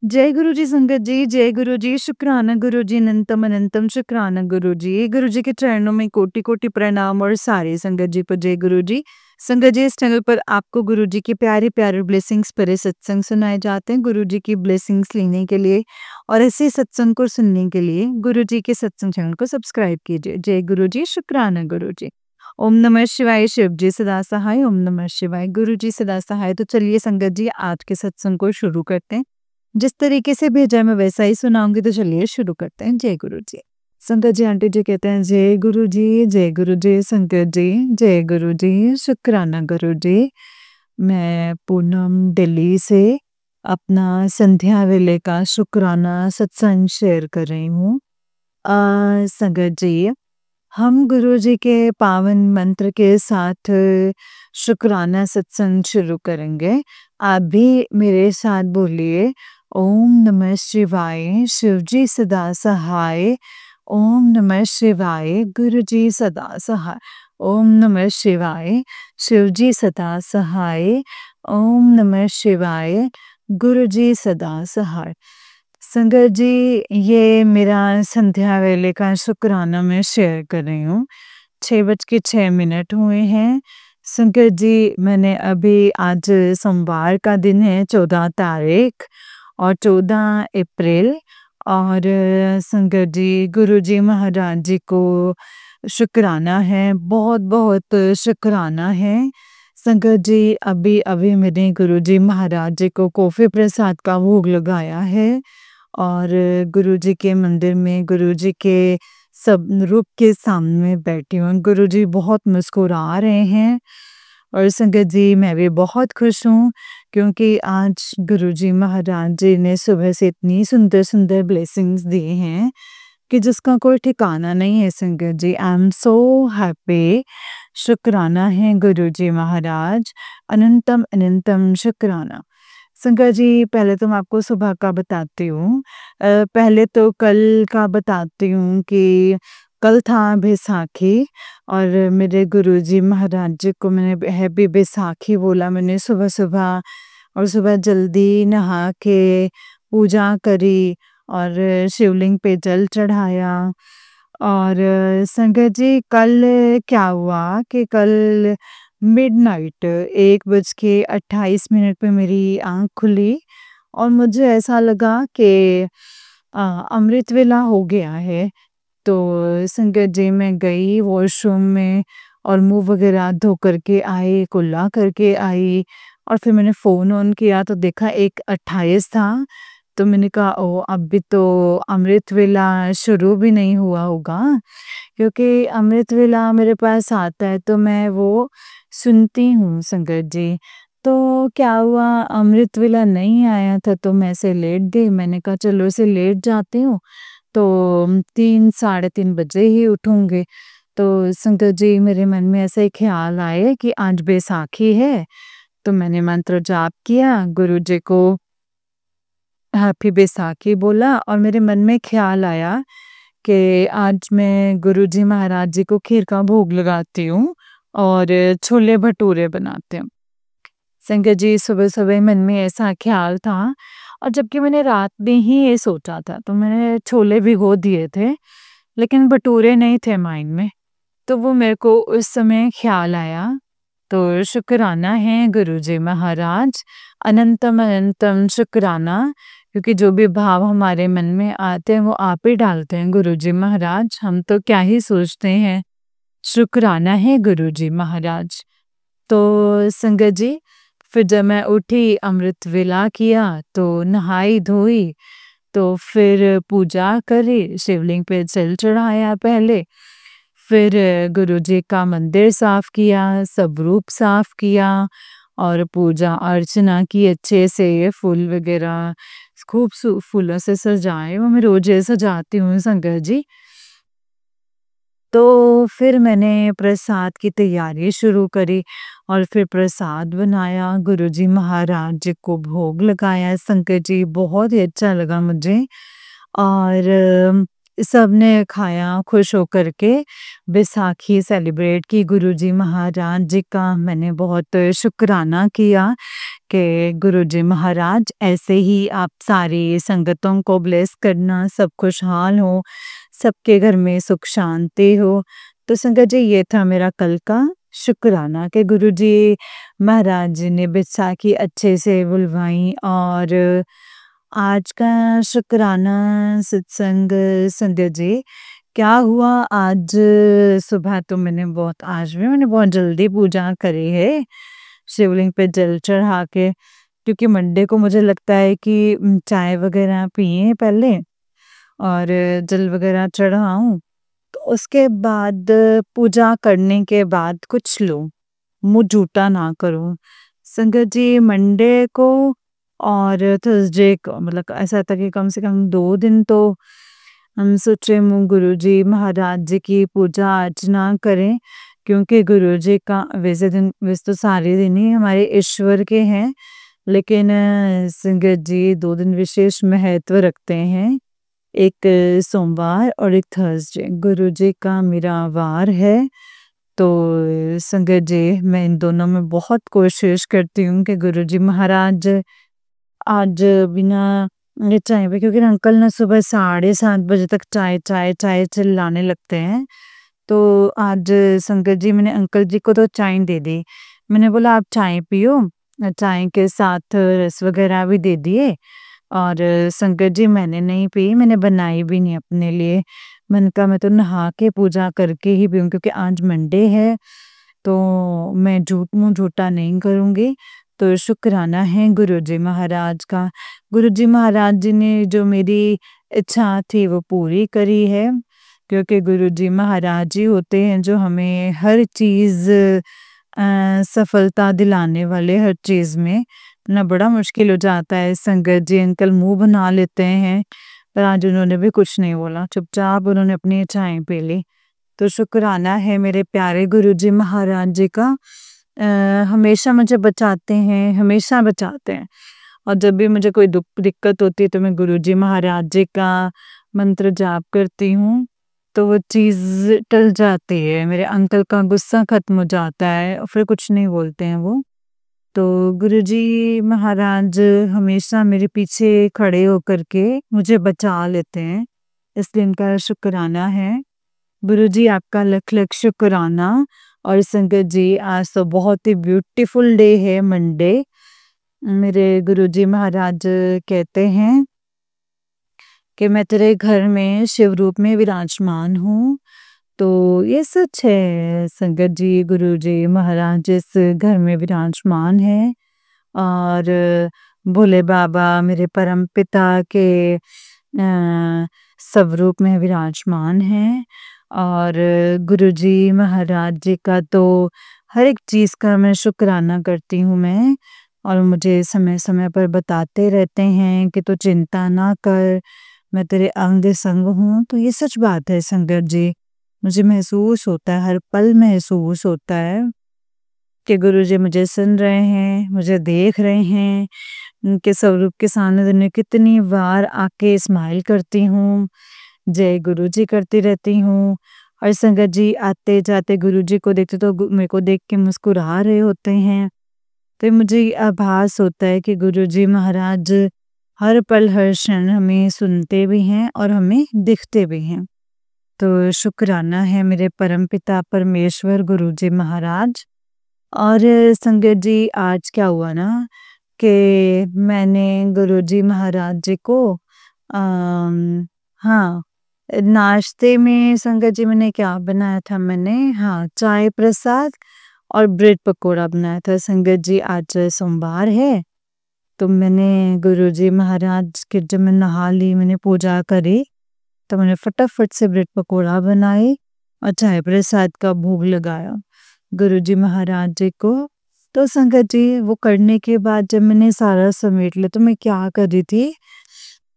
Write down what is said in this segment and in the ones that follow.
जय गुरु जी संगत जी, जय गुरु जी, शुक्राना गुरु जी, अनंतम अनंतम शुक्राना गुरु जी। गुरु जी के चरणों में कोटि-कोटि प्रणाम और सारी संगत जी पर जय गुरु जी। संगत जी, इस चैनल पर आपको गुरु जी के प्यारे-प्यारे ब्लेसिंग्स भरे सत्संग सुनाए जाते हैं। गुरु जी की ब्लेसिंग्स लेने के लिए और ऐसे सत्संग को सुनने के लिए गुरु जी के सत्संग चैनल को सब्सक्राइब कीजिए। जय गुरु जी, शुक्राना गुरु जी। ओम नमः शिवाय, शिव जी सदा सहाय, ओम नमः शिवाय, गुरु जी सदा सहाय। तो चलिए संगत जी, आज के सत्संग को शुरू करते हैं। जिस तरीके से भेजा है मैं वैसा ही सुनाऊंगी, तो चलिए शुरू करते हैं। जय गुरु जी। संगत जी आंटी जी कहते हैं जय गुरु जी, जय गुरु जी। संगत जी, जय गुरु जी, शुक्राना गुरु जी। मैं पूनम दिल्ली से अपना संध्या वेले का शुक्राना सत्संग शेयर कर रही हूँ। संगत जी, हम गुरु जी के पावन मंत्र के साथ शुक्राना सत्संग शुरू करेंगे। आप भी मेरे साथ बोलिए, ओम नमः शिवाय, शिव जी सदा सहाय। ओम नमः शिवाय, गुरु जी सदा सहाय। ओम नमः शिवाय, शिव जी सदा सहाय। ओम नमः शिवाय, गुरु जी सदा सहाय। संगत जी, ये मेरा संध्या वेले का शुक्राना मैं शेयर कर रही हूँ। 6:06 हुए हैं। संगत जी, मैंने अभी आज सोमवार का दिन है, 14 तारीख और 14 अप्रैल। और संगत जी, गुरु जी महाराज जी को शुक्राना है, बहुत बहुत शुक्राना है। संगत जी, अभी अभी मैंने गुरु जी महाराज जी को कॉफ़ी प्रसाद का भोग लगाया है और गुरु जी के मंदिर में गुरु जी के सब रूप के सामने बैठी हूँ। गुरु जी बहुत मुस्कुरा रहे हैं और संगत जी, मैं भी बहुत खुश हूँ क्योंकि आज गुरु जी महाराज जी ने सुबह से इतनी सुंदर सुंदर ब्लेसिंग्स दिए हैं कि जिसका कोई ठिकाना नहीं है। संगत जी, आई एम सो हैप्पी। शुक्राना है गुरु जी महाराज, अनंतम अनंतम शुक्राना। संगत जी, पहले तो मैं आपको सुबह का बताती हूँ। पहले तो कल का बताती हूँ कि कल था बैसाखी और मेरे गुरुजी महाराज जी को मैंने हैप्पी बैसाखी बोला मैंने सुबह-सुबह और सुबह जल्दी नहा के पूजा करी और शिवलिंग पे जल चढ़ाया। और संगत जी, कल क्या हुआ कि कल मिडनाइट 1:28 पे मेरी आँख खुली और मुझे ऐसा लगा कि अमृत वेला हो गया है। तो संगत जी, मैं गई वॉशरूम में और मुँह वगैरह धो करके आई, कुल्ला करके आई और फिर मैंने फ़ोन ऑन किया तो देखा 1:28 था। तो मैंने कहा ओह! अभी तो अमृत वेला शुरू भी नहीं हुआ होगा, क्योंकि अमृत वेला मेरे पास आता है तो मैं वो सुनती हूँ संगत जी। तो क्या हुआ, अमृत वेला नहीं आया था तो मैं ऐसे लेट गई। मैंने कहा चलो ऐसे लेट जाती हूँ तो 3 साढ़े 3 बजे ही उठूँगी। तो संगत जी, मेरे मन में ऐसा ही ख़्याल आए कि आज बैसाखी है, तो मैंने मंत्र जाप किया, गुरु जी को हैप्पी बैसाखी बोला और मेरे मन में ख़्याल आया कि आज मैं गुरु जी महाराज जी को खीर का भोग लगाती हूँ और छोले भटूरे बनाती हूँ। संगत जी, सुबह-सुबह मन में ऐसा ख़्याल था और जबकि मैंने रात में ही ये सोचा था, तो मैंने छोले भिगो दिए थे, लेकिन भटूरे नहीं थे माइंड में, तो वो मेरे को उस समय ख़्याल आया। तो शुक्राना है गुरुजी महाराज, अनंतम अनंतम शुक्राना, क्योंकि जो भी भाव हमारे मन में आते हैं वो आप ही डालते हैं गुरुजी महाराज, हम तो क्या ही सोचते हैं। शुक्राना है गुरुजी महाराज। तो संगत जी, फिर जब मैं उठी, अमृत वेला किया तो नहाई-धोई, तो फिर पूजा करी, शिवलिंग पे जल चढ़ाया पहले, फिर गुरुजी का मंदिर साफ किया, सब रूप साफ किया और पूजा अर्चना की अच्छे से, फूल वगैरह खूब फूलों से सजाए, वो मैं रोज़ सजाती हूँ संगत जी। तो फिर मैंने प्रसाद की तैयारी शुरू करी और फिर प्रसाद बनाया, गुरुजी महाराज जी को भोग लगाया। संगत जी, बहुत ही अच्छा लगा मुझे और सबने खाया खुश होकर के, बैसाखी सेलिब्रेट की। गुरुजी महाराज जी का मैंने बहुत शुक्राना किया कि गुरुजी महाराज ऐसे ही आप सारी संगतों को ब्लेस करना, सब खुशहाल हो, सबके घर में सुख शांति हो। तो संगत जी ये था मेरा कल का शुक्राना कि गुरुजी महाराज जी ने बैसाखी अच्छे से बुलवाई। और आज का शुक्राना सत्संग संगत जी क्या हुआ, आज सुबह तो मैंने बहुत जल्दी पूजा करी है, शिवलिंग पे जल चढ़ा के। क्योंकि मंडे को मुझे लगता है कि चाय वगैरह पिए पहले और जल वगैरह चढ़ाऊं, तो उसके बाद पूजा करने के बाद कुछ लो, मुँह झूठा ना करो। संगत जी मंडे को और थर्सडे को मतलब ऐसा था कि कम से कम 2 दिन तो हम सोचे गुरुजी महाराज जी की पूजा अर्चना करें। क्योंकि गुरुजी का वैसे तो सारे दिन ही हमारे ईश्वर के हैं, लेकिन संगत जी 2 दिन विशेष महत्व रखते हैं, एक सोमवार और एक थर्सडे। गुरुजी का मेरा वार है, तो संगत जी मैं इन दोनों में बहुत कोशिश करती हूँ कि गुरुजी महाराज आज बिना ये चाय पे, क्योंकि अंकल ना सुबह 7:30 बजे तक चाय चाय चाय चिल्लाने लगते हैं। तो आज संगत जी मैंने अंकल जी को तो चाय दे दी, मैंने बोला आप चाय पियो, चाय के साथ रस वगैरह भी दे दिए। और संगत जी मैंने नहीं पी, मैंने बनाई भी नहीं अपने लिए। मैंने कहा मैं तो नहा के पूजा करके ही पीऊँ, क्योंकि आज मंडे है, तो मैं मुँह झूठा नहीं करूँगी। तो शुक्राना है गुरुजी महाराज का। गुरुजी महाराज जी ने जो मेरी इच्छा थी वो पूरी करी है, क्योंकि गुरुजी महाराज जी होते हैं जो हमें हर चीज़ सफलता दिलाने वाले, हर चीज़ में। ना बड़ा मुश्किल हो जाता है संगत जी, अंकल मुँह बना लेते हैं, पर आज उन्होंने भी कुछ नहीं बोला, चुपचाप उन्होंने अपनी चाय पी ली। तो शुक्राना है मेरे प्यारे गुरुजी महाराज जी का, हमेशा मुझे बचाते हैं, हमेशा बचाते हैं। और जब भी मुझे कोई दिक्कत होती है तो मैं गुरुजी महाराज जी का मंत्र जाप करती हूँ, तो वो चीज़ टल जाती है, मेरे अंकल का गुस्सा खत्म हो जाता है और फिर कुछ नहीं बोलते हैं वो। तो गुरुजी महाराज हमेशा मेरे पीछे खड़े होकर के मुझे बचा लेते हैं, इसलिए इनका शुक्राना है। गुरुजी आपका लख लख शुक्राना। और संगत जी आज तो बहुत ही ब्यूटीफुल डे है, मंडे। मेरे गुरुजी महाराज कहते हैं कि मैं तेरे घर में शिव रूप में विराजमान हूँ। तो ये सच है संगत जी, गुरुजी महाराज जिस घर में विराजमान है, और भोले बाबा मेरे परम पिता के स्वरूप में विराजमान हैं। और गुरुजी महाराज जी का तो हर एक चीज़ का मैं शुक्राना करती हूँ मैं, और मुझे समय समय पर बताते रहते हैं कि तू चिंता ना कर, मैं तेरे अंग संग हूँ। तो ये सच बात है संगत जी, मुझे महसूस होता है, हर पल महसूस होता है कि गुरुजी मुझे सुन रहे हैं, मुझे देख रहे हैं। उनके स्वरूप के सामने मैं कितनी बार आके स्माइल करती हूँ, जय गुरुजी करती रहती हूँ। और संगत जी आते जाते गुरुजी को देखते तो मेरे को देख के मुस्कुरा रहे होते हैं। तो मुझे ये आभास होता है कि गुरुजी महाराज हर पल हर क्षण हमें सुनते भी हैं और हमें दिखते भी हैं। तो शुक्राना है मेरे परमपिता परमेश्वर गुरुजी महाराज। और संगत जी आज क्या हुआ ना कि मैंने गुरुजी महाराज जी को हाँ, नाश्ते में संगत जी मैंने क्या बनाया था, मैंने हाँ चाय प्रसाद और ब्रेड पकोड़ा बनाया था। संगत जी आज सोमवार है, तो मैंने गुरुजी महाराज के जब मैं नहा ली, मैंने पूजा करी, तो मैंने फटाफट से ब्रेड पकोड़ा बनाए और चाय प्रसाद का भोग लगाया गुरुजी महाराज जी को। तो संगत जी वो करने के बाद जब मैंने सारा समेट लिया, तो मैं क्या कर रही थी,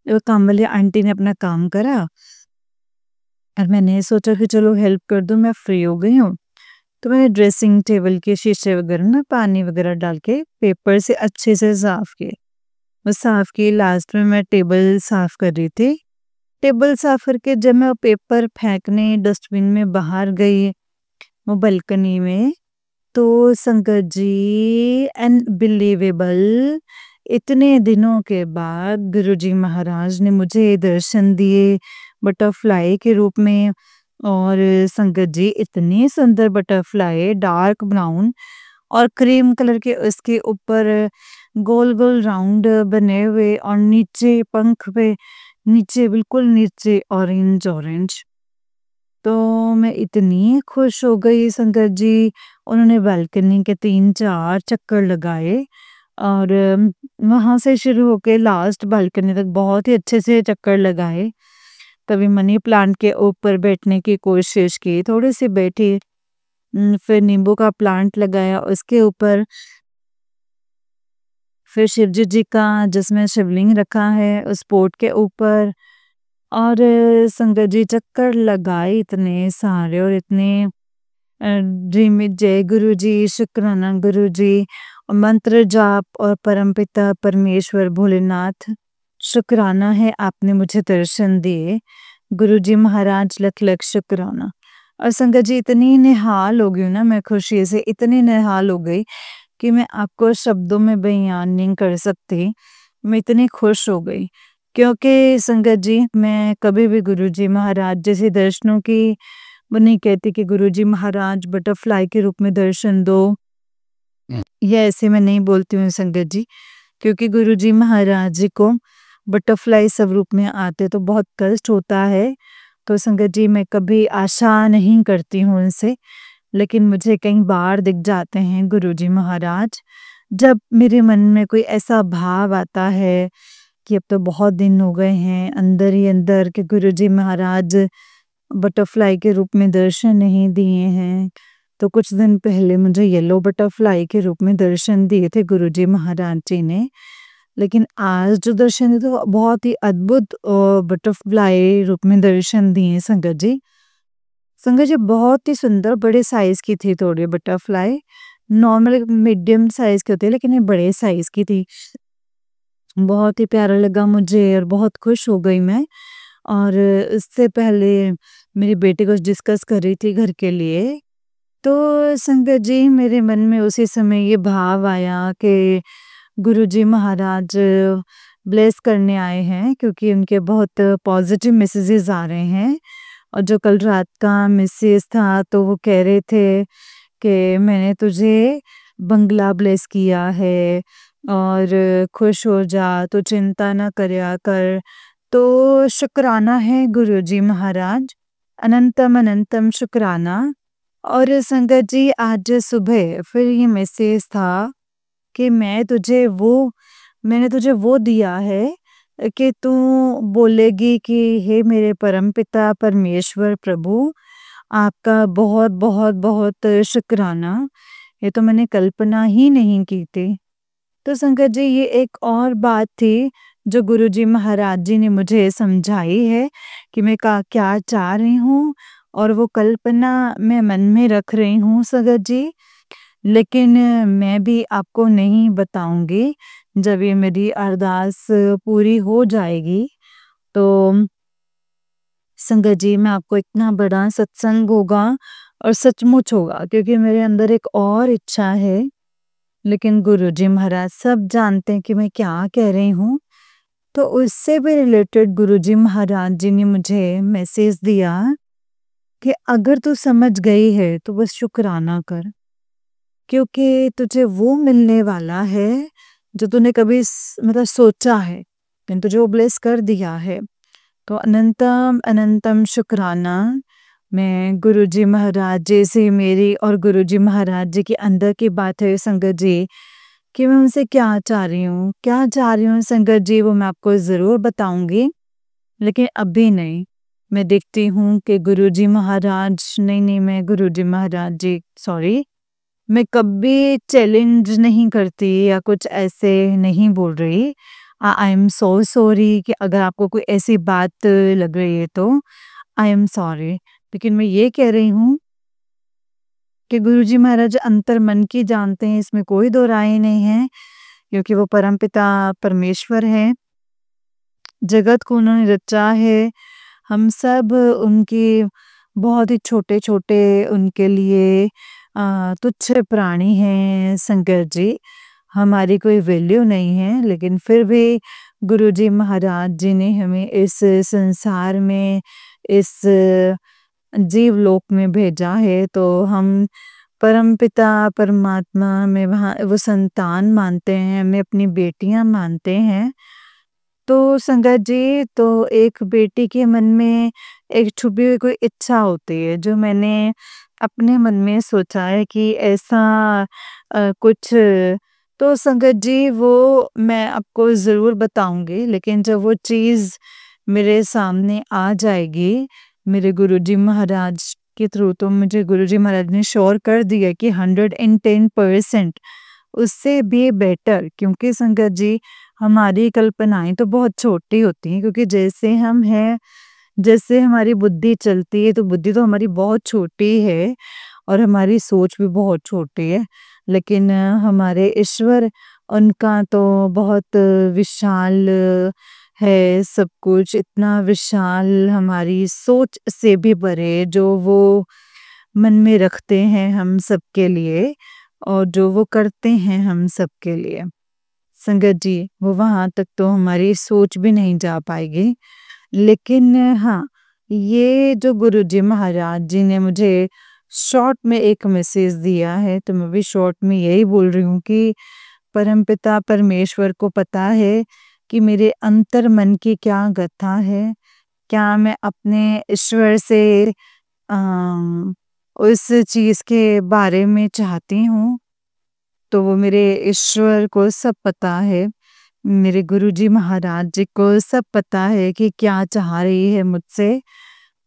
वो काम वाली आंटी ने अपना काम करा और मैंने सोचा कि चलो हेल्प कर दूं, मैं फ्री हो गई हूँ। तो मैंने ड्रेसिंग टेबल के शीशे वगैरह ना पानी वगैरह डाल के पेपर से अच्छे से साफ किए। वो साफ किए, लास्ट में मैं टेबल साफ कर रही थी, टेबल साफ करके जब मैं वो पेपर फेंकने डस्टबिन में बाहर गई, वो बालकनी में, तो संगत जी अनबिलीवेबल, इतने दिनों के बाद गुरुजी महाराज ने मुझे दर्शन दिए बटरफ्लाई के रूप में। और संगत जी इतनी सुंदर बटरफ्लाई, डार्क ब्राउन और क्रीम कलर के, उसके ऊपर गोल गोल राउंड बने हुए, और नीचे पंख पे, नीचे बिल्कुल नीचे ऑरेंज ऑरेंज। तो मैं इतनी खुश हो गई संगत जी, उन्होंने बालकनी के 3-4 चक्कर लगाए, और वहाँ से शुरू होके लास्ट बालकनी तक बहुत ही अच्छे से चक्कर लगाए। कभी मनी प्लांट के ऊपर बैठने की कोशिश की, थोड़ी-सी बैठी, फिर नींबू का प्लांट लगाया उसके ऊपर, फिर शिवजी जी का जिसमें शिवलिंग रखा है उस पोट के ऊपर, और संगत जी चक्कर लगाए इतने सारे, और इतने ड्रीम में जय गुरु जी, शुक्राना गुरु जी, और मंत्र जाप, और परमपिता परमेश्वर भोलेनाथ, शुक्राना है आपने मुझे दर्शन दिए। गुरु जी महाराज लख लख शुक्राना। और संगत जी इतनी निहाल हो गई हूँ ना मैं खुशी से, इतनी निहाल हो गई कि मैं आपको शब्दों में बयान नहीं कर सकती। मैं इतनी खुश हो गई, क्योंकि संगत जी मैं कभी भी गुरुजी महाराज जैसे दर्शनों की वो नहीं कहती कि गुरुजी महाराज बटरफ्लाई के रूप में दर्शन दो, या ऐसे मैं नहीं बोलती हूँ संगत जी, क्योंकि गुरुजी महाराज जी को बटरफ्लाई स्वरूप में आते तो बहुत कष्ट होता है। तो संगत जी मैं कभी आशा नहीं करती हूँ उनसे, लेकिन मुझे कई बार दिख जाते हैं गुरुजी महाराज। जब मेरे मन में कोई ऐसा भाव आता है कि अब तो बहुत दिन हो गए हैं अंदर ही अंदर कि गुरुजी महाराज बटरफ्लाई के रूप में दर्शन नहीं दिए हैं, तो कुछ दिन पहले मुझे येलो बटरफ्लाई के रूप में दर्शन दिए थे गुरुजी महाराज जी ने। लेकिन आज जो दर्शन दिए तो बहुत ही अद्भुत बटरफ्लाई रूप में दर्शन दिए संगत जी। संगत जी बहुत ही सुंदर बड़े साइज की थी थोड़ी बटरफ्लाई, नॉर्मल मीडियम साइज की होती है लेकिन ये बड़े साइज की थी। बहुत ही प्यारा लगा मुझे और बहुत खुश हो गई मैं। और इससे पहले मेरी बेटी कुछ डिस्कस कर रही थी घर के लिए, तो संगत जी मेरे मन में उसी समय ये भाव आया कि गुरुजी महाराज ब्लेस करने आए हैं, क्योंकि उनके बहुत पॉजिटिव मैसेजेस आ रहे हैं। और जो कल रात का मैसेज था तो वो कह रहे थे कि मैंने तुझे बंगला ब्लेस किया है, और खुश हो जा, तो चिंता ना करया कर। तो शुक्राना है गुरुजी महाराज, अनंतम अनंतम शुक्राना। और संगत जी आज सुबह फिर ये मैसेज था कि मैंने तुझे वो दिया है कि तू बोलेगी कि हे मेरे परमपिता परमेश्वर प्रभु, आपका बहुत बहुत बहुत शुक्राना। ये तो मैंने कल्पना ही नहीं की थी। तो संगत जी ये एक और बात थी जो गुरुजी महाराज जी ने मुझे समझाई है कि मैं का क्या चाह रही हूँ, और वो कल्पना मैं मन में रख रही हूँ संगत जी। लेकिन मैं भी आपको नहीं बताऊंगी, जब ये मेरी अरदास पूरी हो जाएगी तो संगत जी मैं आपको इतना बड़ा सत्संग होगा और सचमुच होगा, क्योंकि मेरे अंदर एक और इच्छा है। लेकिन गुरुजी महाराज सब जानते हैं कि मैं क्या कह रही हूँ, तो उससे भी रिलेटेड गुरुजी महाराज जी ने मुझे मैसेज दिया कि अगर तू समझ गई है तो बस शुक्राना कर, क्योंकि तुझे वो मिलने वाला है जो तूने कभी मतलब सोचा है, लेकिन तुझे वो ब्लेस कर दिया है। तो अनंतम अनंतम शुक्राना। मैं गुरुजी महाराज जी से मेरी और गुरुजी महाराज जी के अंदर की बात है संगत जी, कि मैं उनसे क्या चाह रही हूँ, क्या चाह रही हूँ संगत जी, वो मैं आपको ज़रूर बताऊंगी, लेकिन अभी नहीं। मैं देखती हूँ कि गुरुजी महाराज नहीं, मैं गुरुजी महाराज जी सॉरी, मैं कभी चैलेंज नहीं करती या कुछ ऐसे नहीं बोल रही। आई एम सो सॉरी कि अगर आपको कोई ऐसी बात लग रही है तो आई एम सॉरी। लेकिन मैं ये कह रही हूँ कि गुरुजी महाराज अंतर मन की जानते हैं, इसमें कोई दो राय नहीं है, क्योंकि वो परमपिता परमेश्वर है। जगत को उन्होंने रचा है, हम सब उनके बहुत ही छोटे-छोटे उनके लिए तुच्छ प्राणी हैं संकर जी। हमारी कोई वैल्यू नहीं है, लेकिन फिर भी गुरुजी महाराज जी ने हमें इस संसार में, इस जीवलोक में भेजा है, तो हम परमपिता परमात्मा में वहाँ वो संतान मानते हैं, हमें अपनी बेटियाँ मानते हैं। तो संगत जी, तो एक बेटी के मन में एक छुपी हुई कोई इच्छा होती है, जो मैंने अपने मन में सोचा है कि ऐसा कुछ, तो संगत जी वो मैं आपको ज़रूर बताऊँगी, लेकिन जब वो चीज़ मेरे सामने आ जाएगी, मेरे गुरुजी महाराज के थ्रू, तो मुझे गुरुजी महाराज ने श्योर कर दिया कि 110% उससे भी बेटर, क्योंकि संगत जी हमारी कल्पनाएँ तो बहुत छोटी होती हैं, क्योंकि जैसे हम हैं, जैसे हमारी बुद्धि चलती है, तो बुद्धि तो हमारी बहुत छोटी है और हमारी सोच भी बहुत छोटी है। लेकिन हमारे ईश्वर, उनका तो बहुत विशाल है सब कुछ, इतना विशाल हमारी सोच से भी परे जो वो मन में रखते हैं हम सबके लिए और जो वो करते हैं हम सबके लिए। संगत जी, वो वहाँ तक तो हमारी सोच भी नहीं जा पाएगी। लेकिन हाँ, ये जो गुरुजी महाराज जी ने मुझे शॉर्ट में एक मैसेज दिया है, तो मैं भी शॉर्ट में यही बोल रही हूँ कि परमपिता परमेश्वर को पता है कि मेरे अंतर मन की क्या व्यथा है। क्या मैं अपने ईश्वर से अ, उस चीज़ के बारे में चाहती हूँ, तो वो मेरे ईश्वर को सब पता है। मेरे गुरुजी महाराज जी को सब पता है कि क्या चाह रही है मुझसे।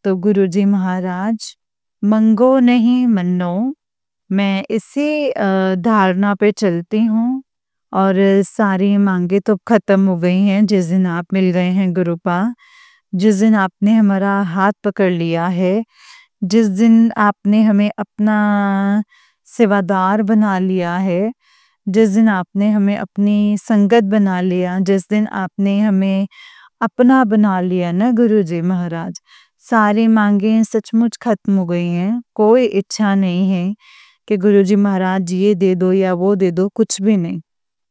तो गुरुजी महाराज, मंगो नहीं मन्नो, मैं इसी धारणा पे चलती हूँ और सारी मांगे तो खत्म हो गई हैं जिस दिन आप मिल गए हैं गुरुपा। जिस दिन आपने हमारा हाथ पकड़ लिया है, जिस दिन आपने हमें अपना सेवादार बना लिया है, जिस दिन आपने हमें अपनी संगत बना लिया, जिस दिन आपने हमें अपना बना लिया ना गुरुजी महाराज, सारी मांगें सचमुच खत्म हो गई हैं। कोई इच्छा नहीं है कि गुरुजी महाराज ये दे दो या वो दे दो, कुछ भी नहीं।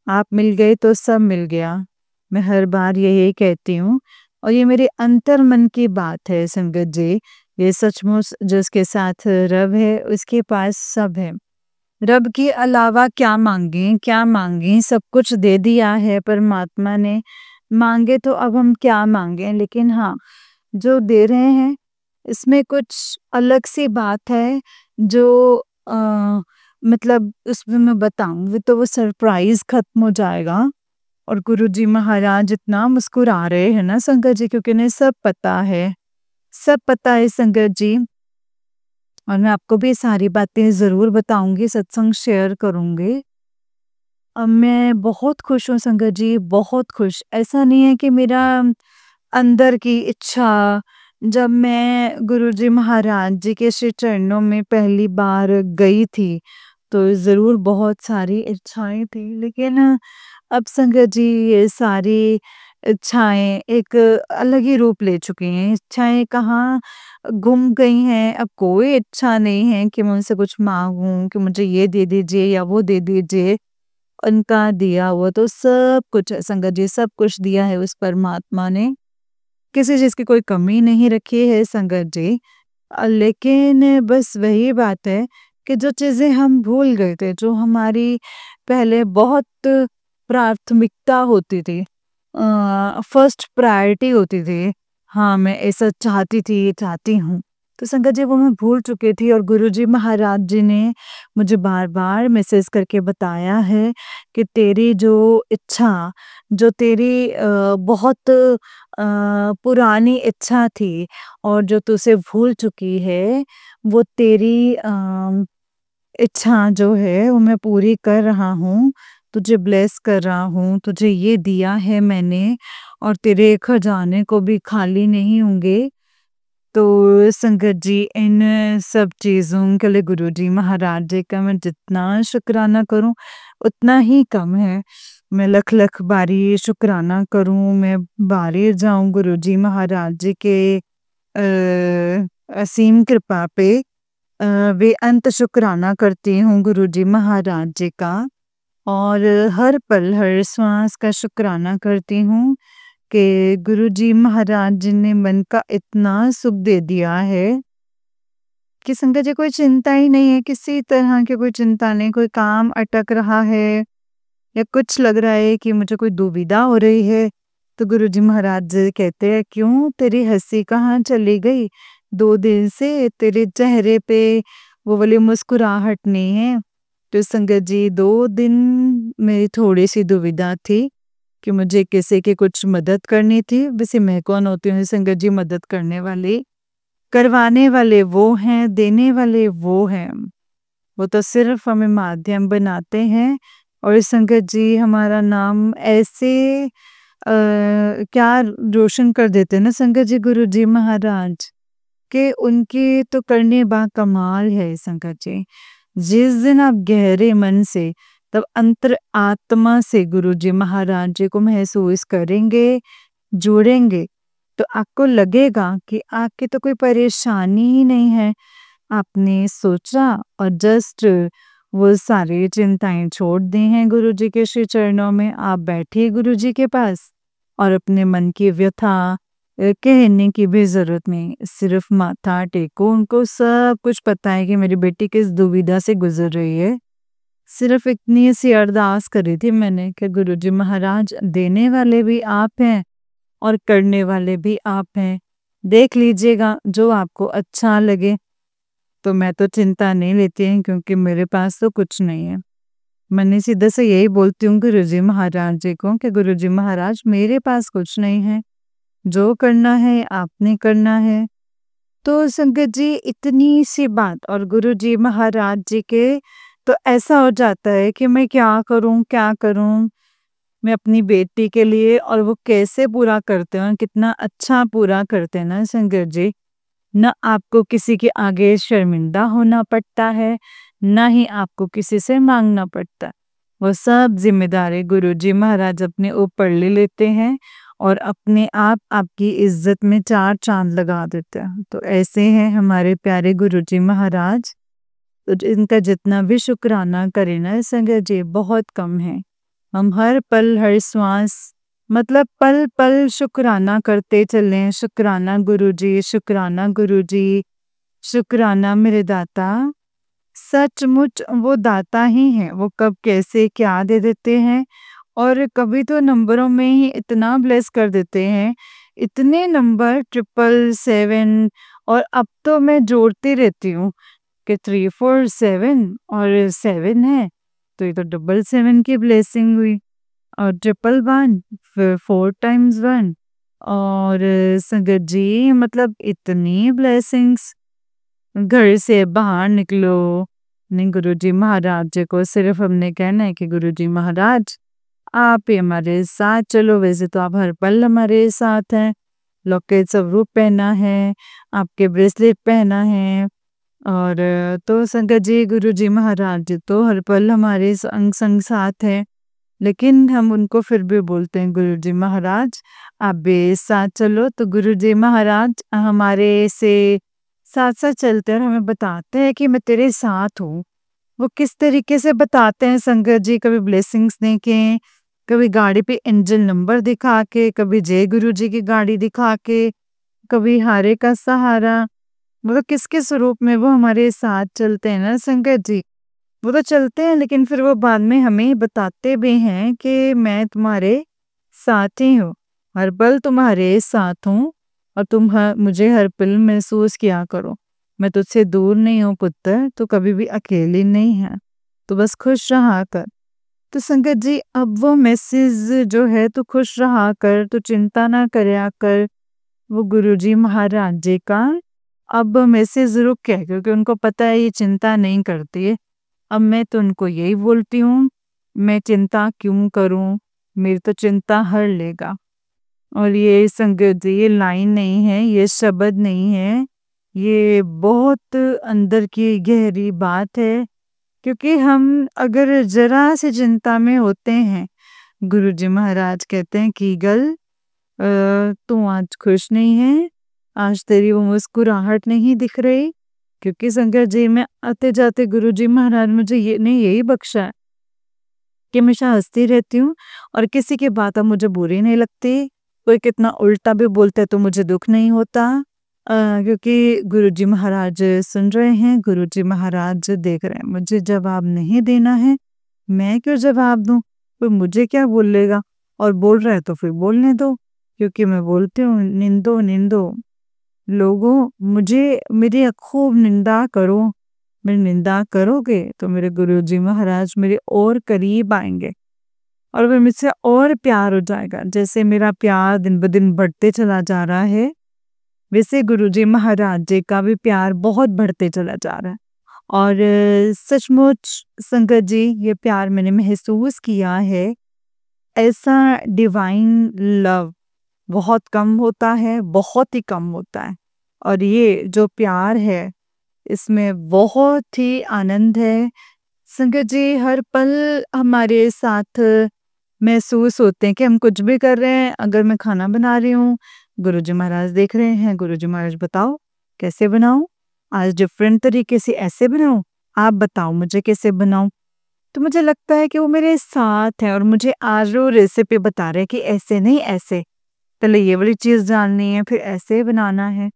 आप मिल गए तो सब मिल गया। मैं हर बार यही कहती हूँ और ये मेरे अंतर मन की बात है संगत जी। ये सचमुच जिसके साथ रब है, उसके पास सब है। रब के अलावा क्या मांगे, क्या मांगे, सब कुछ दे दिया है परमात्मा ने। मांगे तो अब हम क्या मांगे, लेकिन हाँ, जो दे रहे हैं इसमें कुछ अलग सी बात है जो मतलब उसमें मैं बताऊं तो वो सरप्राइज खत्म हो जाएगा। और गुरुजी महाराज इतना मुस्कुरा रहे हैं ना संगत जी, क्योंकि उन्हें सब पता है, सब पता है संगत जी। और मैं आपको भी सारी बातें ज़रूर बताऊँगी, सत्संग शेयर करूँगी। अब मैं बहुत खुश हूँ संगत जी, बहुत खुश। ऐसा नहीं है कि मेरा अंदर की इच्छा, जब मैं गुरुजी महाराज जी के श्री चरणों में पहली बार गई थी, तो ज़रूर बहुत सारी इच्छाएँ थी। लेकिन अब संगत जी ये सारी इच्छाएँ एक अलग ही रूप ले चुकी हैं। इच्छाएँ कहाँ गुम गई हैं, अब कोई इच्छा नहीं है कि मैं उनसे कुछ माँगूँ कि मुझे ये दे दीजिए या वो दे दीजिए। उनका दिया हुआ तो सब कुछ है संगत जी, सब कुछ दिया है उस परमात्मा ने। किसी चीज़ की कोई कमी नहीं रखी है संगत जी। लेकिन बस वही बात है कि जो चीज़ें हम भूल गए थे, जो हमारी पहले बहुत प्राथमिकता होती थी, फर्स्ट प्रायोरिटी होती थी। हाँ, मैं ऐसा चाहती थी, ये चाहती हूँ। तो संगत जी वो मैं भूल चुकी थी और गुरुजी महाराज जी ने मुझे बार-बार मैसेज करके बताया है कि तेरी जो इच्छा, जो तेरी बहुत पुरानी इच्छा थी और जो तू उसे भूल चुकी है, वो तेरी इच्छा जो है वो मैं पूरी कर रहा हूँ, तुझे ब्लेस कर रहा हूँ, तुझे ये दिया है मैंने और तेरे खजाने को भी खाली नहीं होंगे। तो संगत जी इन सब चीज़ों के लिए गुरुजी महाराज जी का मैं जितना शुक्राना करूँ, उतना ही कम है। मैं लख लख बारी शुक्राना करूं, मैं बारी जाऊं गुरुजी महाराज जी के असीम कृपा पे। वे अंत शुक्राना करती हूँ गुरुजी महाराज जी का, और हर पल हर श्वास का शुक्राना करती हूँ कि गुरुजी महाराज जी ने मन का इतना सुख दे दिया है कि संगत जी कोई चिंता ही नहीं है, किसी तरह की कोई चिंता नहीं। कोई काम अटक रहा है या कुछ लग रहा है कि मुझे कोई दुविधा हो रही है, तो गुरुजी महाराज जी कहते हैं, क्यों तेरी हंसी कहाँ चली गई? 2 दिन से तेरे चेहरे पे वो वाली मुस्कुराहट नहीं है। तो संगत जी 2 दिन मेरी थोड़ी सी दुविधा थी कि मुझे किसी की कुछ मदद करनी थी। वैसे मैं कौन होती हूँ संगत जी मदद करने वाली? करवाने वाले वो हैं, देने वाले वो हैं। वो तो सिर्फ हमें माध्यम बनाते हैं। और संगत जी हमारा नाम ऐसे क्या रोशन कर देते हैं ना संगत जी गुरुजी महाराज, के उनके तो करने बा कमाल है संगत जी। जिस दिन आप गहरे मन से, तब अंतर आत्मा से गुरुजी महाराज जी को महसूस करेंगे, जुड़ेंगे, तो आपको लगेगा कि आपकी तो कोई परेशानी ही नहीं है। आपने सोचा और जस्ट वो सारी चिंताएं छोड़ दी हैं गुरुजी के श्री चरणों में। आप बैठिए गुरुजी के पास और अपने मन की व्यथा कहने की भी जरूरत नहीं, सिर्फ माथा टेको। उनको सब कुछ पता है कि मेरी बेटी किस दुविधा से गुजर रही है। सिर्फ इतनी सी अरदास करी थी मैंने कि गुरुजी महाराज देने वाले भी आप हैं और करने वाले भी आप हैं, देख लीजिएगा जो आपको अच्छा लगे। तो मैं तो चिंता नहीं लेती हूँ क्योंकि मेरे पास तो कुछ नहीं है। मैंने सीधे से यही बोलती हूँ गुरुजी महाराज जी को कि गुरुजी महाराज मेरे पास कुछ नहीं है, जो करना है आपने करना है। तो संगत जी इतनी सी बात और गुरुजी महाराज जी के तो ऐसा हो जाता है कि मैं क्या करूं क्या करूं मैं अपनी बेटी के लिए। और वो कैसे पूरा करते हैं, कितना अच्छा पूरा करते हैं ना संगत जी। न आपको किसी के आगे शर्मिंदा होना पड़ता है, न ही आपको किसी से मांगना पड़ता। वो सब जिम्मेदारी गुरुजी महाराज अपने ऊपर ले लेते हैं और अपने आप आपकी इज्जत में 4 चांद लगा देते हैं। तो ऐसे हैं हमारे प्यारे गुरुजी महाराज। तो इनका जितना भी शुक्राना करें ना संगत जी बहुत कम है। हम हर पल हर श्वास मतलब पल पल शुक्राना करते चलें। शुक्राना गुरुजी, शुक्राना गुरुजी, शुक्राना मेरे दाता। सचमुच वो दाता ही हैं, वो कब कैसे क्या दे देते हैं। और कभी तो नंबरों में ही इतना ब्लेस कर देते हैं, इतने नंबर 777। और अब तो मैं जोड़ती रहती हूँ कि 347 और 7 है, तो ये तो 777 की ब्लेसिंग हुई। और 111 फिर 4 टाइम्स 1। और संगत जी मतलब इतनी ब्लेसिंग्स। घर से बाहर निकलो, नहीं गुरुजी महाराज जी को सिर्फ हमने कहना है कि गुरुजी महाराज आप ही हमारे साथ चलो। वैसे तो आप हर पल हमारे साथ हैं, लॉकेट स्वरूप पहना है, आपके ब्रेसलेट पहना है। और तो संगत जी गुरुजी महाराज जी तो हर पल हमारे संग संग साथ है, लेकिन हम उनको फिर भी बोलते हैं गुरुजी महाराज आप भी साथ चलो। तो गुरुजी महाराज हमारे से साथ साथ चलते हैं और हमें बताते हैं कि मैं तेरे साथ हूँ। वो किस तरीके से बताते हैं संगत जी, कभी ब्लेसिंग्स दे के, कभी गाड़ी पे इंजन नंबर दिखा के, कभी जय गुरु जी की गाड़ी दिखा के, कभी हारे का सहारा। मतलब किसके स्वरूप में वो हमारे साथ चलते हैं ना संगत जी। वो तो चलते हैं लेकिन फिर वो बाद में हमें बताते भी हैं कि मैं तुम्हारे साथ ही हूँ, हर पल तुम्हारे साथ हूँ। और तुम मुझे हर पल महसूस किया करो, मैं तुझसे दूर नहीं हूँ पुत्र, तो कभी भी अकेली नहीं है, तो बस खुश रहा कर। तो संगत जी अब वो मैसेज जो है, तो खुश रहा कर, तो चिंता ना करया कर, वो गुरुजी महाराज जी का अब मैसेज रुक गया क्योंकि उनको पता है ये चिंता नहीं करती है। अब मैं तो उनको यही बोलती हूँ, मैं चिंता क्यों करूँ, मेरी तो चिंता हर लेगा। और ये संगत जी ये लाइन नहीं है, ये शब्द नहीं है, ये बहुत अंदर की गहरी बात है। क्योंकि हम अगर जरा से चिंता में होते हैं गुरुजी महाराज कहते हैं कीगल, तू आज खुश नहीं है, आज तेरी वो मुस्कुराहट नहीं दिख रही। क्योंकि संगत जी में आते जाते गुरुजी महाराज मुझे यही बख्शा है कि हमेशा हंसती रहती हूँ और किसी की बात अब मुझे बुरी नहीं लगती। कोई कितना उल्टा भी बोलता है तो मुझे दुख नहीं होता, क्योंकि गुरुजी महाराज सुन रहे हैं, गुरुजी महाराज देख रहे हैं। मुझे जवाब नहीं देना है, मैं क्यों जवाब दूं? कोई मुझे क्या बोलेगा? और बोल रहा है तो फिर बोलने दो, क्योंकि मैं बोलती हूँ निंदो निंदो। लोगों, मुझे मेरी खूब निंदा करो, मेरी निंदा करोगे तो मेरे गुरुजी महाराज मेरे और करीब आएंगे और फिर मुझसे और प्यार हो जाएगा। जैसे मेरा प्यार दिन ब दिन बढ़ते चला जा रहा है, वैसे गुरुजी महाराज जी का भी प्यार बहुत बढ़ते चला जा रहा है। और सचमुच संगत जी, ये प्यार मैंने महसूस किया है। ऐसा डिवाइन लव बहुत कम होता है, बहुत ही कम होता है। और ये जो प्यार है, इसमें बहुत ही आनंद है। संगत जी, हर पल हमारे साथ महसूस होते हैं कि हम कुछ भी कर रहे हैं। अगर मैं खाना बना रही हूँ, गुरुजी महाराज देख रहे हैं, गुरुजी महाराज बताओ कैसे बनाऊं, आज डिफरेंट तरीके से ऐसे बनाऊं, आप बताओ मुझे कैसे बनाऊं। तो मुझे लगता है कि वो मेरे साथ है और मुझे आज वो रेसिपी बता रहे हैं कि ऐसे नहीं ऐसे, पहले ये वाली चीज़ डालनी है, फिर ऐसे बनाना है।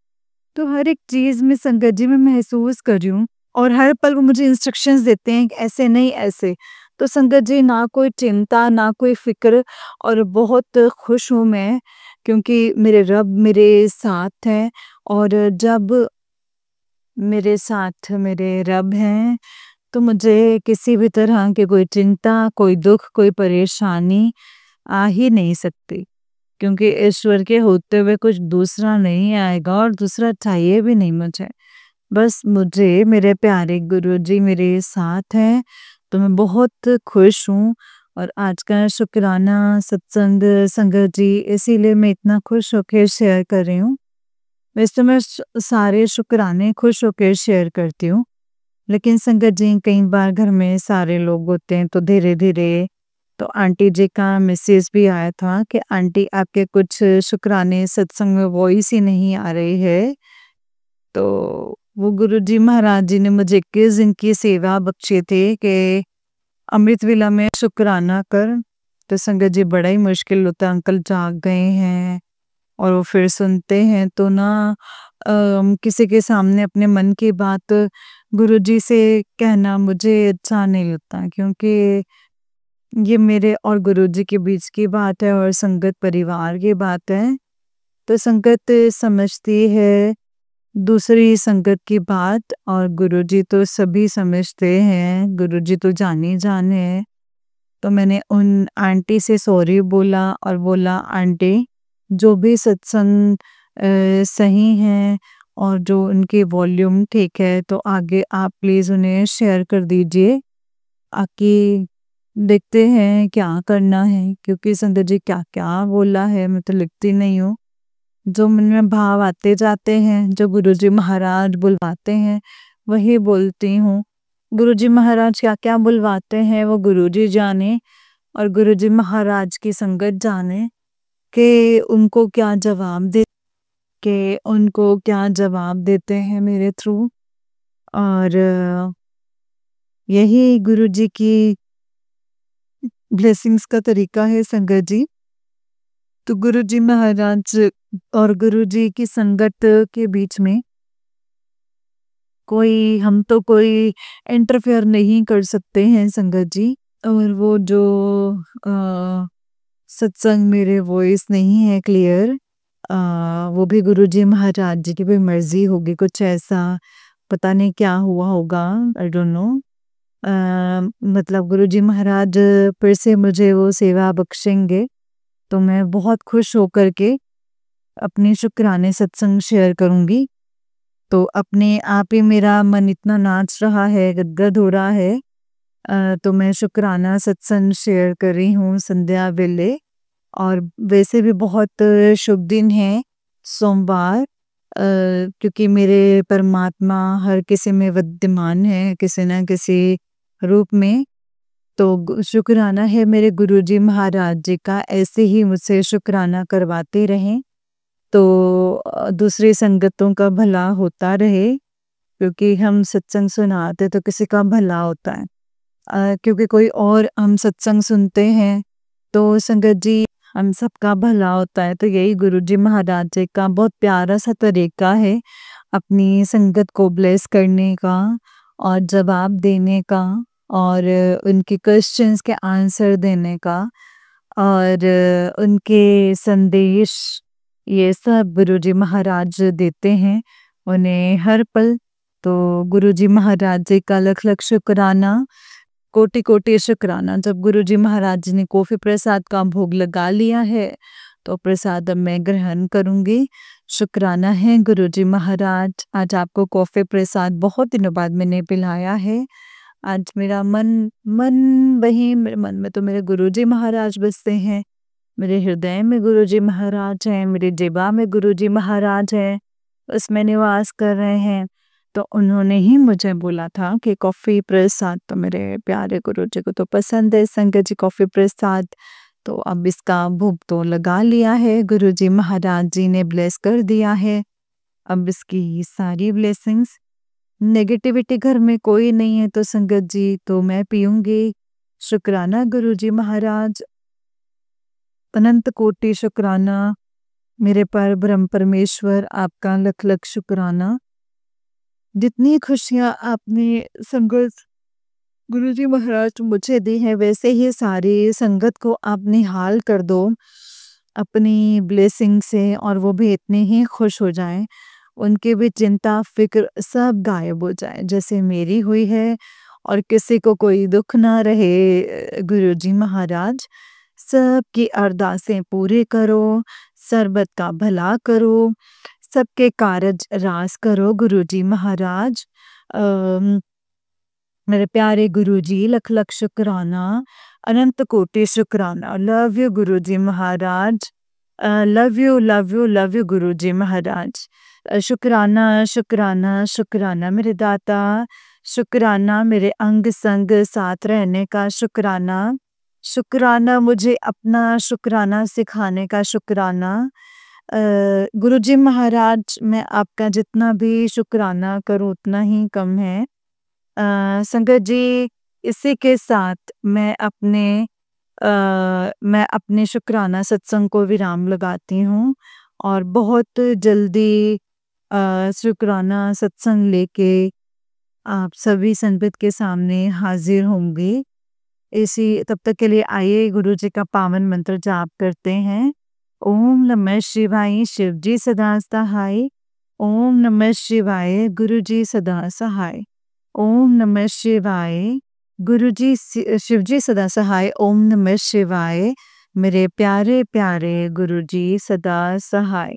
तो हर एक चीज़ में संगत जी मैं महसूस कर रही हूँ और हर पल वो मुझे इंस्ट्रक्शंस देते हैं कि ऐसे नहीं ऐसे। तो संगत जी, ना कोई चिंता, ना कोई फ़िक्र, और बहुत खुश हूँ मैं, क्योंकि मेरे रब मेरे साथ हैं। और जब मेरे साथ मेरे रब हैं, तो मुझे किसी भी तरह की कोई चिंता, कोई दुःख, कोई परेशानी आ ही नहीं सकती। क्योंकि ईश्वर के होते हुए कुछ दूसरा नहीं आएगा और दूसरा चाहिए भी नहीं मुझे। बस मुझे मेरे प्यारे गुरुजी मेरे साथ हैं, तो मैं बहुत खुश हूँ। और आज का शुक्राना सत्संग संगत जी, इसीलिए मैं इतना खुश होकर शेयर कर रही हूँ। वैसे तो मैं सारे शुक्राने खुश होकर शेयर करती हूँ, लेकिन संगत जी कई बार घर में सारे लोग होते हैं तो धीरे-धीरे, तो आंटी जी का मैसेज भी आया था कि आंटी आपके कुछ शुक्राने सत्संग में वॉइस ही नहीं आ रही है। तो वो गुरुजी महाराज जी ने मुझे 21 दिन की सेवा बख्शे थे कि अमृत वेला में शुक्राना कर। तो संगत जी बड़ा ही मुश्किल होता है, अंकल जाग गए हैं और वो फिर सुनते हैं तो ना, किसी के सामने अपने मन की बात गुरुजी से कहना मुझे अच्छा नहीं लगता, क्योंकि ये मेरे और गुरुजी के बीच की बात है और संगत परिवार की बात है। तो संगत समझती है दूसरी संगत की बात, और गुरुजी तो सभी समझते हैं, गुरुजी तो जानी जान है। तो मैंने उन आंटी से सॉरी बोला और बोला आंटी, जो भी सत्संग सही है और जो उनकी वॉल्यूम ठीक है, तो आगे आप प्लीज़ उन्हें शेयर कर दीजिए। आके देखते हैं क्या करना है, क्योंकि संगत जी क्या-क्या बोला है मैं तो लिखती नहीं हूँ। जो मन में भाव आते जाते हैं, जो गुरुजी महाराज बुलवाते हैं, वही बोलती हूँ। गुरुजी महाराज क्या-क्या बुलवाते हैं वो गुरुजी जाने, और गुरुजी महाराज की संगत जाने कि उनको क्या जवाब देते हैं मेरे थ्रू। और यही गुरुजी की ब्लेसिंग्स का तरीका है संगत जी। तो गुरुजी महाराज और गुरुजी की संगत के बीच में हम तो कोई इंटरफेयर नहीं कर सकते हैं संगत जी। और वो जो सत्संग मेरे वॉइस नहीं है क्लियर, वो भी गुरुजी महाराज जी की भी मर्जी होगी, कुछ ऐसा पता नहीं क्या हुआ होगा, आई डोंट नो। मतलब गुरुजी महाराज फिर से मुझे वो सेवा बख्शेंगे तो मैं बहुत खुश होकर के अपनी शुक्राने सत्संग शेयर करूंगी। तो अपने आप ही मेरा मन इतना नाच रहा है, गदगद हो रहा है। तो मैं शुक्राना सत्संग शेयर कर रही हूँ संध्या वेले। और वैसे भी बहुत शुभ दिन है सोमवार, क्योंकि मेरे परमात्मा हर किसी में विद्यमान है किसी न किसी रूप में। तो शुक्राना है मेरे गुरुजी महाराज जी का, ऐसे ही मुझसे शुक्राना करवाते रहें तो दूसरी संगतों का भला होता रहे, क्योंकि हम सत्संग सुनाते तो किसी का भला होता है। क्योंकि कोई और हम सत्संग सुनते हैं तो संगत जी हम सबका भला होता है। तो यही गुरुजी महाराज जी का बहुत प्यारा सा तरीका है अपनी संगत को ब्लेस करने का और जवाब देने का और उनके क्वेश्चंस के आंसर देने का और उनके संदेश, ये सब गुरुजी महाराज देते हैं उन्हें हर पल। तो गुरुजी महाराज जी का लख लख शुक्राना, कोटि कोटि शुक्राना। जब गुरुजी महाराज जी ने कॉफी प्रसाद का भोग लगा लिया है तो प्रसाद अब मैं ग्रहण करूंगी। शुक्राना है गुरुजी महाराज, आज आपको कॉफी प्रसाद बहुत दिनों बाद मैंने पिलाया है। आज मेरा मन मन वही, मेरे मन में तो मेरे गुरुजी महाराज बसते हैं, मेरे हृदय में गुरुजी महाराज हैं, मेरे जेबा में गुरुजी महाराज हैं, उसमें निवास कर रहे हैं। तो उन्होंने ही मुझे बोला था कि कॉफ़ी प्रसाद तो मेरे प्यारे गुरुजी को तो पसंद है संगत जी, कॉफ़ी प्रसाद। तो अब इसका भोग तो लगा लिया है, गुरुजी महाराज जी ने ब्लेस कर दिया है। अब इसकी सारी ब्लेसिंग्स, नेगेटिविटी घर में कोई नहीं है तो संगत जी तो मैं पीऊंगी। शुक्राना गुरुजी महाराज, अनंत कोटि शुक्राना मेरे पर ब्रह्म परमेश्वर, आपका लख लख शुक्राना। जितनी खुशियाँ आपने संगत गुरुजी महाराज मुझे दी है, वैसे ही सारी संगत को आप निहाल कर दो अपनी ब्लेसिंग से, और वो भी इतने ही खुश हो जाएं, उनके भी चिंता फिक्र सब गायब हो जाए जैसे मेरी हुई है, और किसी को कोई दुख ना रहे। गुरुजी महाराज सबकी अरदासें पूरे करो, सर्बत का भला करो, सबके कारज रास करो गुरुजी महाराज। मेरे प्यारे गुरुजी लख लख शुक्राना, अनंत कोटि शुक्राना। Love you Guruji Maharaj, love you love you love you Guruji Maharaj. शुक्राना शुक्राना शुक्राना मेरे दाता, शुक्राना मेरे अंग संग साथ रहने का शुक्राना, शुक्राना मुझे अपना शुक्राना सिखाने का शुक्राना। गुरुजी महाराज मैं आपका जितना भी शुक्राना करूं उतना ही कम है। संगत जी इसी के साथ मैं अपने शुक्राना सत्संग को विराम लगाती हूँ और बहुत जल्दी शुक्राना सत्संग लेके आप सभी संगत के सामने हाजिर होंगे। इसी तब तक के लिए आइए गुरु जी का पावन मंत्र जाप करते हैं। ओम नमः शिवाय, शिव जी सदा सहाय। ओम नमः शिवाय, गुरु जी सदा सहाय। ओम नमः शिवाय, गुरुजी शिव जी सदा सहाय। ओम नमः शिवाय, मेरे प्यारे प्यारे गुरुजी सदा सहाय।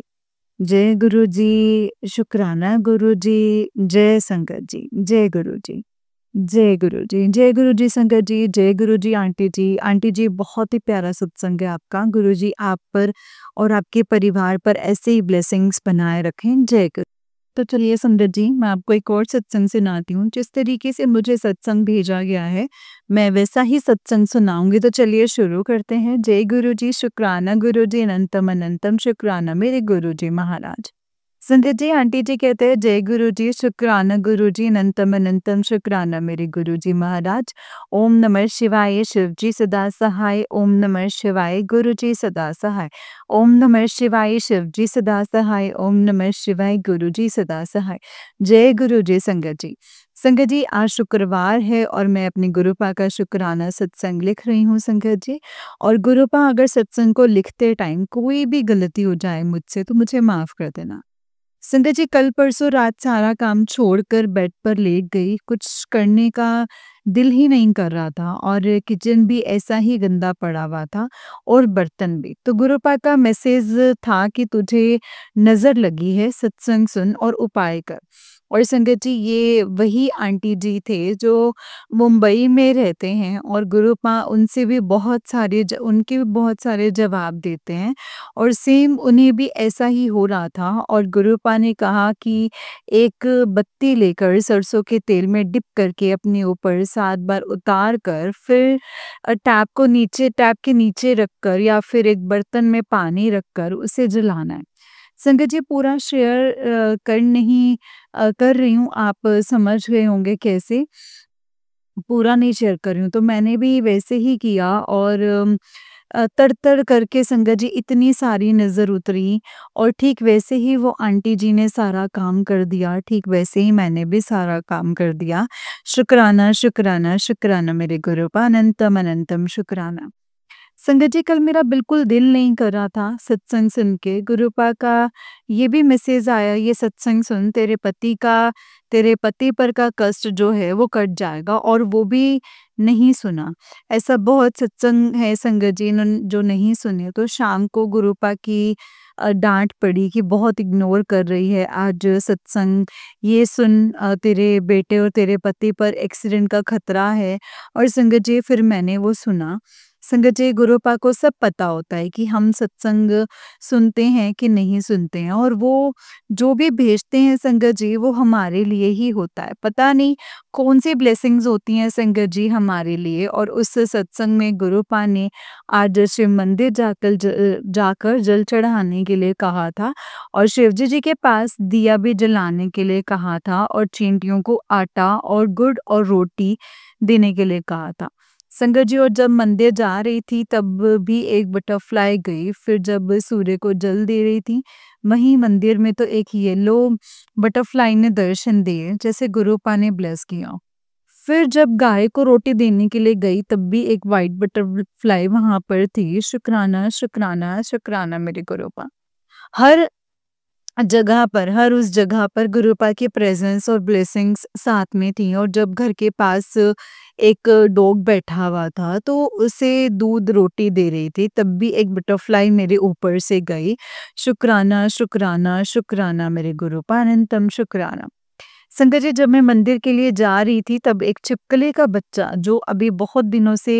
जय गुरुजी, शुक्राना गुरुजी, जय संगत जी, जय गुरुजी, जय गुरुजी, जय गुरुजी संगत जी, जय गुरुजी आंटी जी। आंटी जी बहुत ही प्यारा सत्संग है आपका, गुरुजी आप पर और आपके परिवार पर ऐसे ही ब्लेसिंग्स बनाए रखें। जय गुरु। तो चलिए संगत जी मैं आपको एक और सत्संग सुनाती हूँ। जिस तरीके से मुझे सत्संग भेजा गया है मैं वैसा ही सत्संग सुनाऊंगी। तो चलिए शुरू करते हैं। जय गुरु जी, शुक्राना गुरु जी, अनंतम अनंतम शुक्राना मेरे गुरु जी महाराज। संगत जी आंटी जी कहते हैं जय गुरु जी, शुक्राना गुरु जी, अनंतम अनंतम शुक्राना मेरे गुरु जी महाराज। ओम नमः शिवाय, शिव जी सदा सहाय। ओम नमः शिवाय, गुरु जी सदा सहाय। ओम नमः शिवाय, शिव जी सदा सहाय। ओम नमः शिवाय, गुरु जी सदा सहाय। जय गुरु जी संगत जी। संगत जी आज शुक्रवार है और मैं अपनी गुरुपा का शुक्राना सत्संग लिख रही हूँ संगत जी। और गुरुपा अगर सत्संग को लिखते टाइम कोई भी गलती हो जाए मुझसे तो मुझे माफ कर देना। संगत जी कल परसों रात सारा काम छोड़कर बेड पर लेट गई, कुछ करने का दिल ही नहीं कर रहा था और किचन भी ऐसा ही गंदा पड़ा हुआ था और बर्तन भी। तो गुरुपा का मैसेज था कि तुझे नजर लगी है, सत्संग सुन और उपाय कर। और संगत जी ये वही आंटी जी थे जो मुंबई में रहते हैं और गुरुपा उनसे भी बहुत सारे उनके भी बहुत सारे जवाब देते हैं और सेम उन्हें भी ऐसा ही हो रहा था और गुरुपा ने कहा कि एक बत्ती लेकर सरसों के तेल में डिप करके अपने ऊपर 7 बार उतार कर फिर टैप के नीचे रखकर या फिर एक बर्तन में पानी रखकर उसे जलाना है। संगत जी पूरा शेयर कर रही हूँ, आप समझ गए होंगे कैसे, पूरा नहीं शेयर कर रही हूँ। तो मैंने भी वैसे ही किया और तर-तर करके संगत जी इतनी सारी नज़र उतरी और ठीक वैसे ही वो आंटी जी ने सारा काम कर दिया, ठीक वैसे ही मैंने भी सारा काम कर दिया। शुक्राना, शुक्राना, शुक्राना मेरे गुरुपा अनंतम अनंतम शुक्राना। संगत जी कल मेरा बिल्कुल दिल नहीं कर रहा था सत्संग सुन के। गुरुपा का ये भी मैसेज आया, ये सत्संग सुन तेरे पति पर का कष्ट जो है वो कट जाएगा और वो भी नहीं सुना। ऐसा बहुत सत्संग है संगत जी जो नहीं सुने। तो शाम को गुरुपा की डांट पड़ी कि बहुत इग्नोर कर रही है आज सत्संग। ये सुन तेरे बेटे और तेरे पति पर एक्सीडेंट का खतरा है। और संगत जी फिर मैंने वो सुना। संगत जी गुरुपा को सब पता होता है कि हम सत्संग सुनते हैं कि नहीं सुनते हैं और वो जो भी भेजते हैं संगत जी वो हमारे लिए ही होता है। पता नहीं कौन सी ब्लेसिंग्स होती हैं संगत जी हमारे लिए। और उस सत्संग में गुरुपा ने आज शिव मंदिर जाकर जल चढ़ाने के लिए कहा था और शिवजी जी के पास दिया भी जलाने के लिए कहा था और चींटियों को आटा और गुड़ और रोटी देने के लिए कहा था। संगत जी और जब मंदिर जा रही थी तब भी एक बटरफ्लाई गई। फिर जब सूर्य को जल दे रही थी वहीं मंदिर में तो एक येलो बटरफ्लाई ने दर्शन दिए जैसे गुरुपा ने ब्लेस किया। फिर जब गाय को रोटी देने के लिए गई तब भी एक वाइट बटरफ्लाई वहां पर थी। शुक्राना, शुक्राना, शुक्राना मेरे गुरुपा। हर हर उस जगह पर गुरुपा की प्रेजेंस और ब्लेसिंग्स साथ में थी। और जब घर के पास एक डॉग बैठा हुआ था तो उसे दूध रोटी दे रही थी तब भी एक बटरफ्लाई मेरे ऊपर से गई। शुक्राना, शुक्राना, शुक्राना मेरे गुरुपा अनंतम शुक्राना। संगत जी जब मैं मंदिर के लिए जा रही थी तब एक छिपकली का बच्चा जो अभी बहुत दिनों से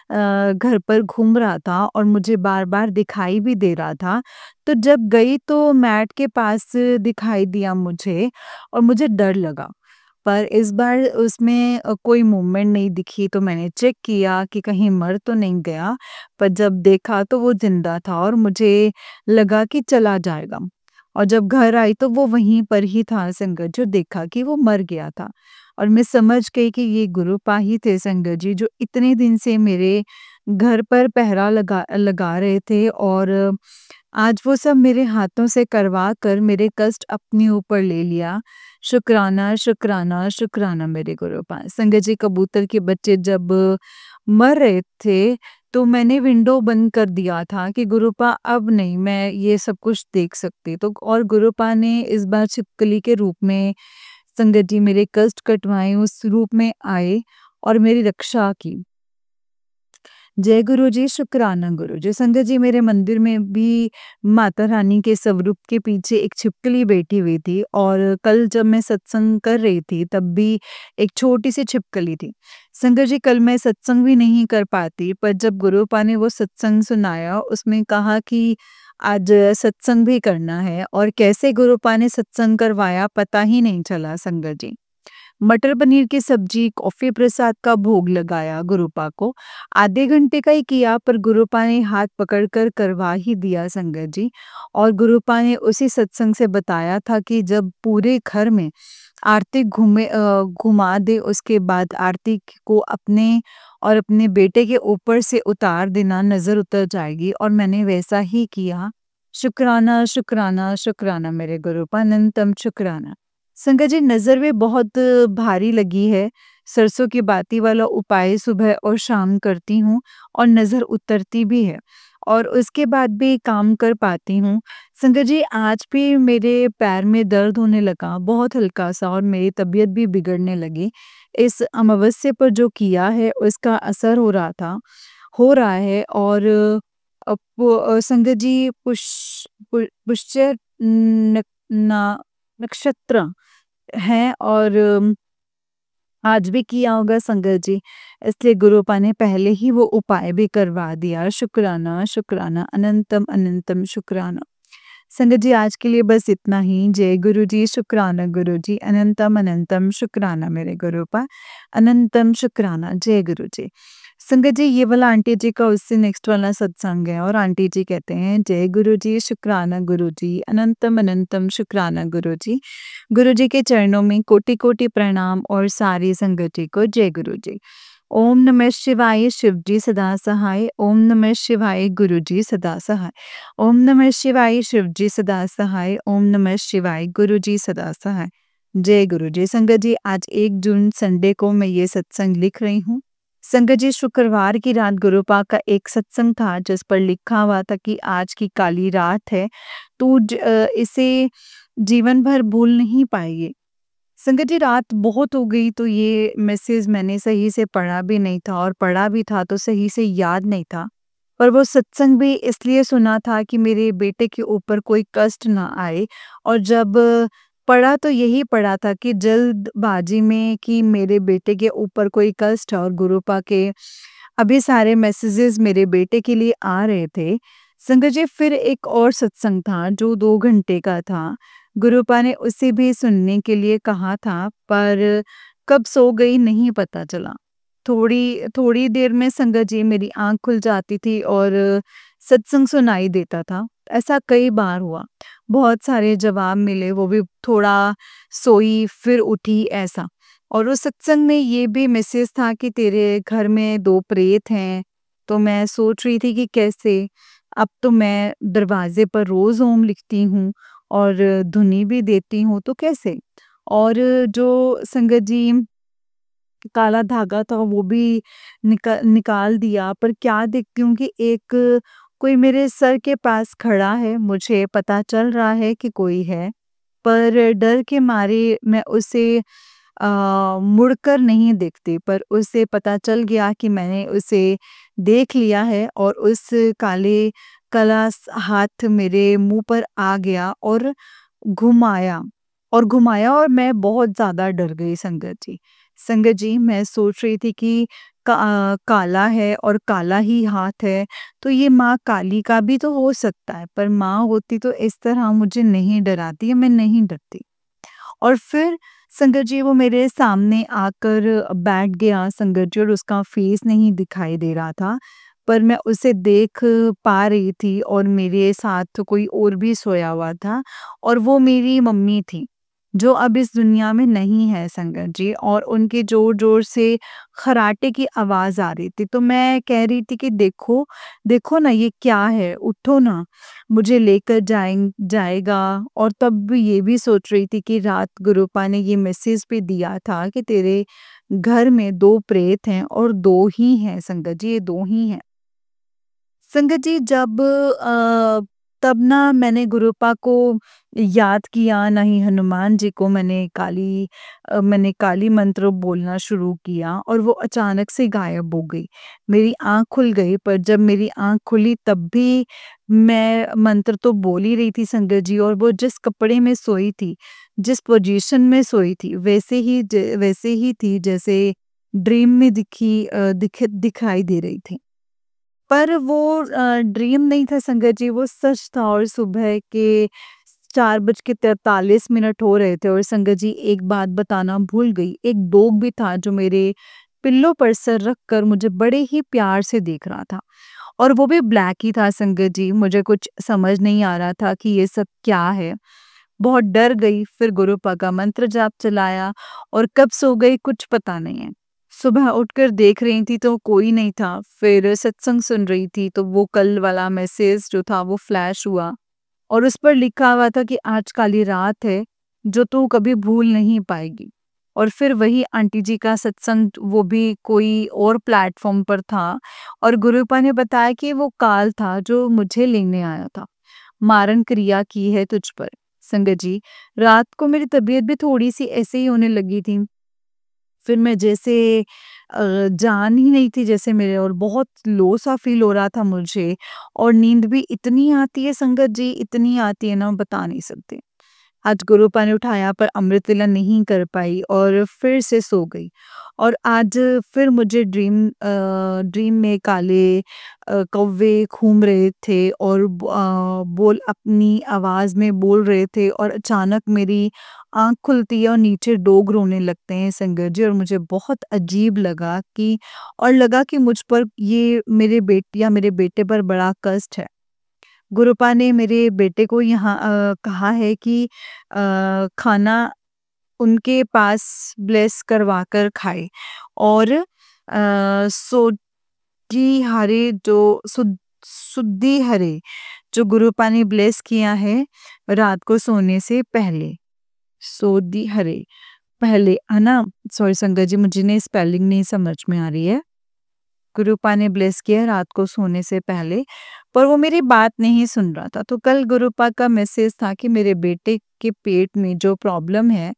घर पर घूम रहा था और मुझे बार-बार दिखाई भी दे रहा था। तो जब गई तो मैट के पास दिखाई दिया मुझे और मुझे डर लगा। पर इस बार उसमें कोई मूवमेंट नहीं दिखी तो मैंने चेक किया कि कहीं मर तो नहीं गया। पर जब देखा तो वो ज़िंदा था और मुझे लगा कि चला जाएगा। और जब घर आई तो वो वहीं पर ही था संगत जो देखा कि वो मर गया था। और मैं समझ गई कि ये गुरुपा ही थे संगत जी जो इतने दिन से मेरे घर पर पहरा लगा लगा रहे थे और आज वो सब मेरे हाथों से करवा कर मेरे कष्ट अपने ऊपर ले लिया। शुक्राना, शुक्राना, शुक्राना मेरे गुरुपा। संगत जी कबूतर के बच्चे जब मर रहे थे तो मैंने विंडो बंद कर दिया था कि गुरुपा अब नहीं मैं ये सब कुछ देख सकती। तो और गुरुपा ने इस बार छिपकली के रूप में संगत जी मेरे कष्ट कटवाए, उस रूप में आए और मेरी रक्षा की। जय गुरु जी, शुक्राना गुरु जी। संगत जी मेरे मंदिर में भी माता रानी के स्वरूप के पीछे एक छिपकली बैठी हुई थी और कल जब मैं सत्संग कर रही थी तब भी एक छोटी सी छिपकली थी। संगत जी कल मैं सत्संग भी नहीं कर पाती पर जब गुरुपा ने वो सत्संग सुनाया उसमें कहा कि आज सत्संग भी करना है और कैसे गुरुपा ने सत्संग करवाया पता ही नहीं चला संगत जी। मटर पनीर की सब्जी, कॉफ़ी प्रसाद का भोग लगाया गुरुपा को। आधे घंटे का ही किया पर गुरुपा ने हाथ पकड़कर करवा ही दिया संगत जी। और गुरुपा ने उसी सत्संग से बताया था कि जब पूरे घर में आरती घुमा दे उसके बाद आरती को अपने और अपने बेटे के ऊपर से उतार देना नज़र उतर जाएगी और मैंने वैसा ही किया। शुक्राना, शुक्राना, शुक्राना मेरे गुरुपा अनंतम शुक्राना। संगत जी नज़र में बहुत भारी लगी है। सरसों की बाती वाला उपाय सुबह और शाम करती हूँ और नज़र उतरती भी है और उसके बाद भी काम कर पाती हूँ। संगत जी आज भी मेरे पैर में दर्द होने लगा बहुत हल्का-सा और मेरी तबीयत भी बिगड़ने लगी। इस अमावस्या पर जो किया है उसका असर हो रहा है और संगत जी पुष्य न ना नक्षत्र हैं और आज भी किया होगा संगत जी। इसलिए गुरुपा ने पहले ही वो उपाय भी करवा दिया। शुक्राना, शुक्राना, अनंतम अनंतम शुक्राना। संगत जी आज के लिए बस इतना ही। जय गुरु जी, शुक्राना गुरु जी, अनंतम अनंतम शुक्राना मेरे गुरुपा, अनंतम शुक्राना। जय गुरु जी। संगत जी ये वाला आंटी जी का उससे नेक्स्ट वाला सत्संग है और आंटी जी कहते हैं जय गुरु जी, शुक्राना गुरु जी, अनंतम अनंतम शुक्राना गुरु जी। गुरु जी के चरणों में कोटि कोटि प्रणाम और सारी संगत जी को जय गुरु जी। ओम नमः शिवाय, शिव जी सदा सहाय। ओम नमः शिवाय, गुरु जी सदा सहाय। ओम नमः शिवाय, शिव जी सदा सहाय। ओम नमः शिवाय, गुरु जी सदा सहाय। जय गुरु जी। संगत जी आज 1 जून संडे को मैं ये सत्संग लिख रही हूँ। संगत जी शुक्रवार की रात गुरुपा का एक सत्संग था जिस पर लिखा हुआ था कि आज की काली रात है, तू इसे जीवन भर भूल नहीं पाएगी। संगत जी रात बहुत हो गई तो ये मैसेज मैंने सही से पढ़ा भी नहीं था और पढ़ा भी था तो सही से याद नहीं था। पर वो सत्संग भी इसलिए सुना था कि मेरे बेटे के ऊपर कोई कष्ट ना आए और जब पढ़ा तो यही पढ़ा था कि जल्दबाजी में कि मेरे बेटे के ऊपर कोई कष्ट है और गुरुपा के अभी सारे मैसेजेस मेरे बेटे के लिए आ रहे थे। संगत जी फिर एक और सत्संग था जो 2 घंटे का था। गुरुपा ने उसे भी सुनने के लिए कहा था पर कब सो गई नहीं पता चला। थोड़ी थोड़ी देर में संगत जी मेरी आँख खुल जाती थी और सत्संग सुनाई देता था। ऐसा कई बार हुआ। बहुत सारे जवाब मिले, वो भी थोड़ा सोई फिर उठी ऐसा। और उस सत्संग में ये भी मैसेज था कि तेरे घर में 2 प्रेत हैं। तो मैं सोच रही थी कि कैसे? अब तो मैं दरवाज़े पर रोज़ ओम लिखती हूँ और धुनी भी देती हूँ, तो कैसे? और जो संगत जी काला धागा था वो भी निकाल दिया पर क्या देखती हूँ कि एक कोई मेरे सर के पास खड़ा है, मुझे पता चल रहा है कि कोई है, पर डर के मारे मैं उसे मुड़कर नहीं देखती पर उसे पता चल गया कि मैंने उसे देख लिया है और उस काले काला हाथ मेरे मुँह पर आ गया और घुमाया घुमाया और मैं बहुत ज़्यादा डर गई संगत जी। संगत जी मैं सोच रही थी कि काला है और काला ही हाथ है, तो ये माँ काली का भी तो हो सकता है, पर माँ होती तो इस तरह मुझे नहीं डराती या मैं नहीं डरती। और फिर संगत जी वो मेरे सामने आकर बैठ गया संगत जी और उसका फेस नहीं दिखाई दे रहा था, पर मैं उसे देख पा रही थी और मेरे साथ कोई और भी सोया हुआ था और वो मेरी मम्मी थी, जो अब इस दुनिया में नहीं है संगत जी और उनके ज़ोर-ज़ोर से खर्राटे की आवाज़ आ रही थी। तो मैं कह रही थी कि देखो, देखो ना ये क्या है? उठो ना। मुझे लेकर जाएगा और तब भी ये भी सोच रही थी कि रात गुरुपा ने ये मैसेज भी दिया था कि तेरे घर में 2 प्रेत हैं और 2 ही हैं संगत जी, ये 2 ही हैं। संगत जी जब तब ना मैंने गुरुपा को याद किया, ना ही हनुमान जी को मैंने काली मंत्र बोलना शुरू किया और वो अचानक से गायब हो गई। मेरी आँख खुल गई पर जब मेरी आँख खुली तब भी मैं मंत्र तो बोल ही रही थी संगत जी और वो जिस कपड़े में सोई थी, जिस पोजीशन में सोई थी वैसे ही थी जैसे ड्रीम में दिखाई दे रही थी। पर वो ड्रीम नहीं था संगत जी, वो सच था और सुबह के 4:43 हो रहे थे और संगत जी एक बात बताना भूल गई, एक डॉग भी था जो मेरे पिल्लों पर सर रख कर मुझे बड़े ही प्यार से देख रहा था और वो भी ब्लैक ही था संगत जी, मुझे कुछ समझ नहीं आ रहा था कि ये सब क्या है? बहुत डर गई, फिर गुरुपा का मंत्र जाप चलाया और कब सो गई कुछ पता नहीं है। सुबह उठकर देख रही थी तो कोई नहीं था, फिर सत्संग सुन रही थी तो वो कल वाला मैसेज जो था वो फ्लैश हुआ और उस पर लिखा हुआ था कि आज काली रात है, जो तू कभी भूल नहीं पाएगी। और फिर वही आंटी जी का सत्संग वो भी कोई और प्लेटफ़ॉर्म पर था और गुरुपा ने बताया कि वो काल था जो मुझे लेने आया था। मारण क्रिया की है तुझ पर। संगत जी, रात को मेरी तबीयत भी थोड़ी-सी ऐसे ही होने लगी थी। फिर मैं जैसे जान ही नहीं थी जैसे मेरे और बहुत लो सा फ़ील हो रहा था मुझे और नींद भी इतनी आती है संगत जी, इतनी आती है ना बता नहीं सकते। आज गुरुपा ने उठाया पर अमृत वेला नहीं कर पाई और फिर से सो गई। और आज फिर मुझे ड्रीम में काले कौवे घूम रहे थे और बोल अपनी आवाज़ में बोल रहे थे और अचानक मेरी आँख खुलती है और नीचे डॉग रोने लगते हैं संगत जी। और मुझे बहुत अजीब लगा कि और लगा कि मुझ पर ये मेरे बेटे पर बड़ा कष्ट है। गुरुपा ने मेरे बेटे को यहाँ कहा है कि खाना उनके पास ब्लेस करवा कर खाए और सोजी हरे जो शुद्धि हरे जो गुरुपा ने ब्लेस किया है रात को सोने से पहले। सोदी हरे पहले है ना, सॉरी संगत जी मुझे नहीं स्पेलिंग नहीं समझ में आ रही है। गुरुपा ने ब्लेस किया रात को सोने से पहले, पर वो मेरी बात नहीं सुन रहा था। तो कल गुरुपा का मैसेज था कि मेरे बेटे के पेट में जो प्रॉब्लम है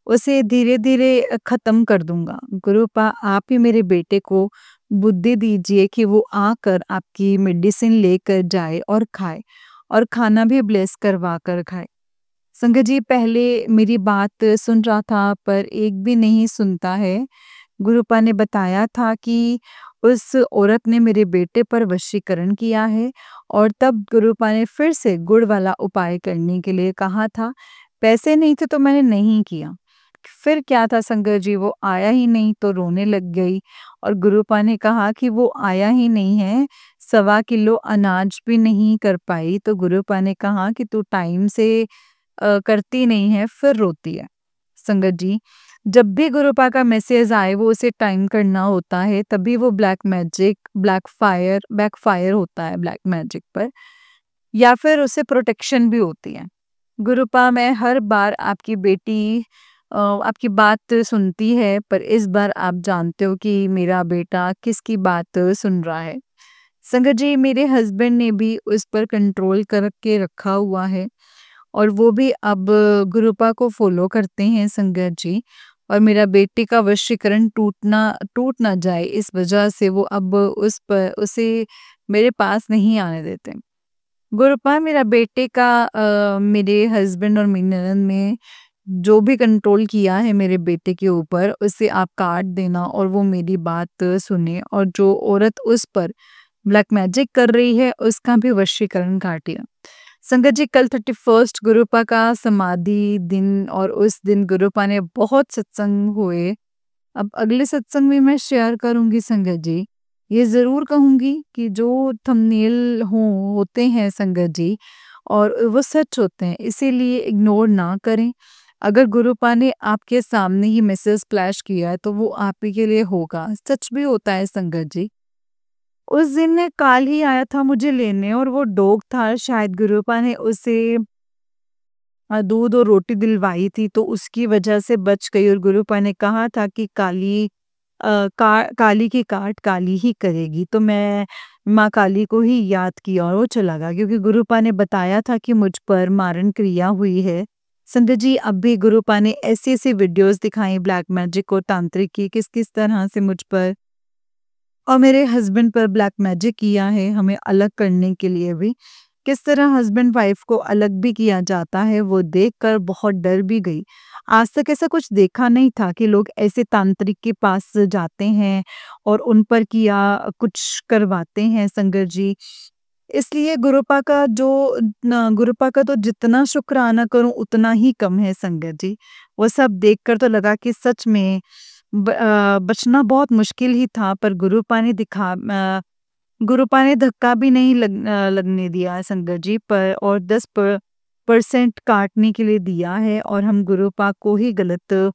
उसे धीरे-धीरे ख़त्म कर दूँगा। गुरुपा आप ही मेरे बेटे को बुद्धि दीजिए कि वो आकर आपकी मेडिसिन लेकर जाए और खाए और खाना भी ब्लेस करवा कर खाए। संगत जी पहले मेरी बात सुन रहा था पर एक भी नहीं सुनता है। गुरुपा ने बताया था कि उस औरत ने मेरे बेटे पर वशीकरण किया है और तब गुरुपा ने फिर से गुड़ वाला उपाय करने के लिए कहा था। पैसे नहीं थे तो मैंने नहीं किया। फिर क्या था संगत जी वो आया ही नहीं तो रोने लग गई और गुरुपा ने कहा कि वो आया ही नहीं है, 1.25 किलो अनाज भी नहीं कर पाई। तो गुरुपा ने कहा कि तू टाइम से करती नहीं है फिर रोती है। संगत जी जब भी गुरुपा का मैसेज आए वो उसे टाइम करना होता है तभी वो बैकफायर होता है ब्लैक मैजिक पर या फिर उसे प्रोटेक्शन भी होती है। गुरुपा मैं हर बार आपकी बेटी आपकी बात सुनती है पर इस बार आप जानते हो कि मेरा बेटा किसकी बात सुन रहा है। संगत जी मेरे हस्बैंड ने भी उस पर कंट्रोल करके रखा हुआ है और वो भी अब गुरुपा को फॉलो करते हैं संगत जी। और मेरा बेटे का वशीकरण टूट ना जाए इस वजह से वो अब उसे मेरे पास नहीं आने देते। गुरुपा मेरा बेटे का मेरे हस्बैंड और मेरी ननद में जो भी कंट्रोल किया है मेरे बेटे के ऊपर उसे आप काट देना और वो मेरी बात सुने और जो औरत उस पर ब्लैक मैजिक कर रही है उसका भी वशीकरण काटिए। संगत जी कल 31st गुरुपा का समाधि दिन और उस दिन गुरुपा ने बहुत सत्संग हुए। अब अगले सत्संग में मैं शेयर करूंगी संगत जी। ये ज़रूर कहूंगी कि जो थंबनेल होते हैं संगत जी और वो सच होते हैं इसीलिए इग्नोर ना करें। अगर गुरुपा ने आपके सामने ही मैसेज फ्लैश किया है तो वो आप ही के लिए होगा, सच भी होता है संगत जी। उस दिन काल ही आया था मुझे लेने और वो डॉग था शायद गुरुपा ने उसे दूध और रोटी दिलवाई थी तो उसकी वजह से बच गई और गुरुपा ने कहा था कि काली की काट काली ही करेगी। तो मैं माँ काली को ही याद किया और वो चला गया क्योंकि गुरुपा ने बताया था कि मुझ पर मारण क्रिया हुई है। संगत जी अब भी गुरुपा ने ऐसी-ऐसी वीडियोज़ दिखाई ब्लैक मैजिक और तांत्रिक की किस-किस तरह से मुझ पर और मेरे हस्बैंड पर ब्लैक मैजिक किया है हमें अलग करने के लिए भी। किस तरह हस्बैंड वाइफ को अलग भी किया जाता है वो देखकर बहुत डर भी गई। आज तक ऐसा कुछ देखा नहीं था कि लोग ऐसे तांत्रिक के पास जाते हैं और उन पर किया कुछ करवाते हैं संगत जी। इसलिए गुरुपा का तो जितना शुक्राना करूं उतना ही कम है संगत जी। वो सब देखकर तो लगा कि सच में बचना बहुत मुश्किल ही था पर गुरुपा ने धक्का भी नहीं लगने दिया संगत जी पर और 10% काटने के लिए दिया है और हम गुरुपा को ही गलत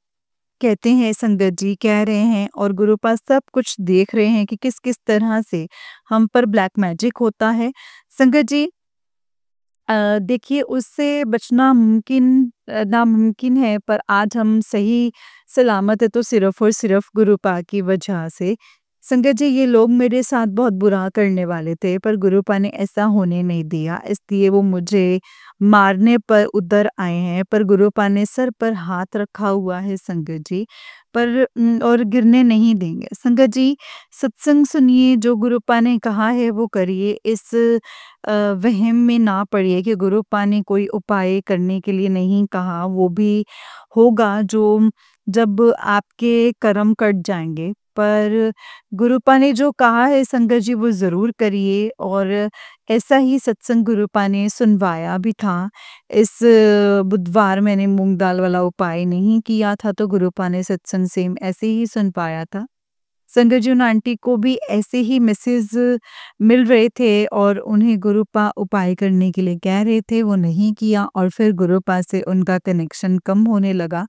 कहते हैं संगत जी कह रहे हैं और गुरुपा सब कुछ देख रहे हैं कि किस किस तरह से हम पर ब्लैक मैजिक होता है संगत जी। देखिए उससे बचना नामुमकिन है पर आज हम सही सलामत है तो सिर्फ और सिर्फ गुरुपा की वजह से। संगत जी, ये लोग मेरे साथ बहुत बुरा करने वाले थे, पर गुरुपा ने ऐसा होने नहीं दिया, इसलिए वो मुझे मारने पर उतर आए हैं। पर गुरुपा ने सर पर हाथ रखा हुआ है संगत जी, पर और गिरने नहीं देंगे। संगत जी, सत्संग सुनिए, जो गुरुपा ने कहा है वो करिए। इस वहम में ना पड़िए कि गुरुपा ने कोई उपाय करने के लिए नहीं कहा, वो भी होगा जो जब आपके कर्म कट जाएँगे। पर गुरुपा ने जो कहा है संगत जी, वो ज़रूर करिए, और ऐसा ही सत्संग गुरुपा ने सुनवाया भी था। इस बुधवार मैंने मूँग दाल वाला उपाय नहीं किया था, तो गुरुपा ने सत्संग सेम ऐसे ही सुनवाया था। संगत जी, उन आंटी को भी ऐसे ही मैसेज मिल रहे थे और उन्हें गुरुपा उपाय करने के लिए कह रहे थे, वो नहीं किया, और फिर गुरुपा से उनका कनेक्शन कम होने लगा।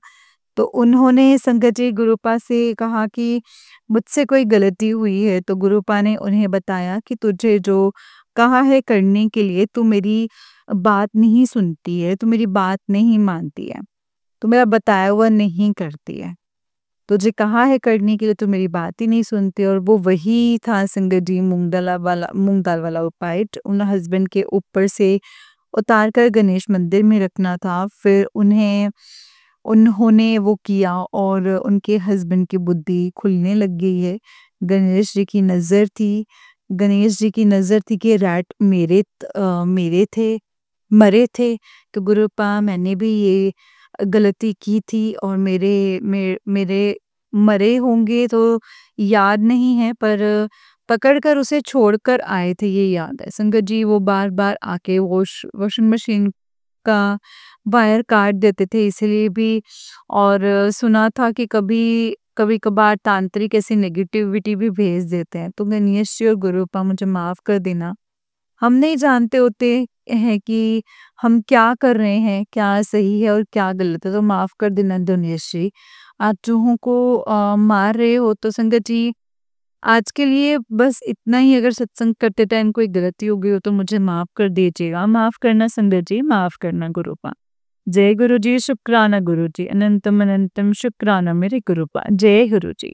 तो उन्होंने संगत जी गुरुपा से कहा कि मुझसे कोई गलती हुई है, तो गुरुपा ने उन्हें बताया कि तुझे जो कहा है करने के लिए, तू मेरी बात नहीं सुनती है, तू मेरी बात नहीं मानती है, तू मेरा बताया हुआ नहीं करती है। तुझे कहा है करने के लिए, तू मेरी बात ही नहीं सुनती। और वो वही था संगत जी, मूँग दाल वाला उपाय। उन हस्बैंड के ऊपर से उतार कर गणेश मंदिर में रखना था। फिर उन्होंने वो किया और उनके हस्बैंड की बुद्धि खुलने लग गई है। गणेश जी की नज़र थी, गणेश जी की नज़र थी कि रैट मेरे थे, मरे थे। तो गुरुपा, मैंने भी ये गलती की थी, और मेरे मरे होंगे तो याद नहीं है, पर पकड़ कर उसे छोड़कर आए थे, ये याद है। संगत जी, वो बार-बार आके वॉशिंग मशीन का वायर काट देते थे, इसलिए भी। और सुना था कि कभी-कभार तांत्रिक ऐसी नेगेटिविटी भी भेज देते हैं। तो गणेश जी और गुरुपा, मुझे माफ़ कर देना। हम नहीं जानते होते हैं कि हम क्या कर रहे हैं, क्या सही है और क्या गलत है, तो माफ़ कर देना गणेश जी। आप चूहों को मार रहे हो, तो संगत जी, आज के लिए बस इतना ही। अगर सत्संग करते टाइम कोई गलती हो गई हो, तो मुझे माफ़ कर दीजिएगा। माफ़ करना संगत जी, माफ़ करना गुरुपा। जय गुरु जी, शुक्राना गुरु जी, अनंतम अनंतम शुक्राना मेरे गुरुपा। जय गुरु जी।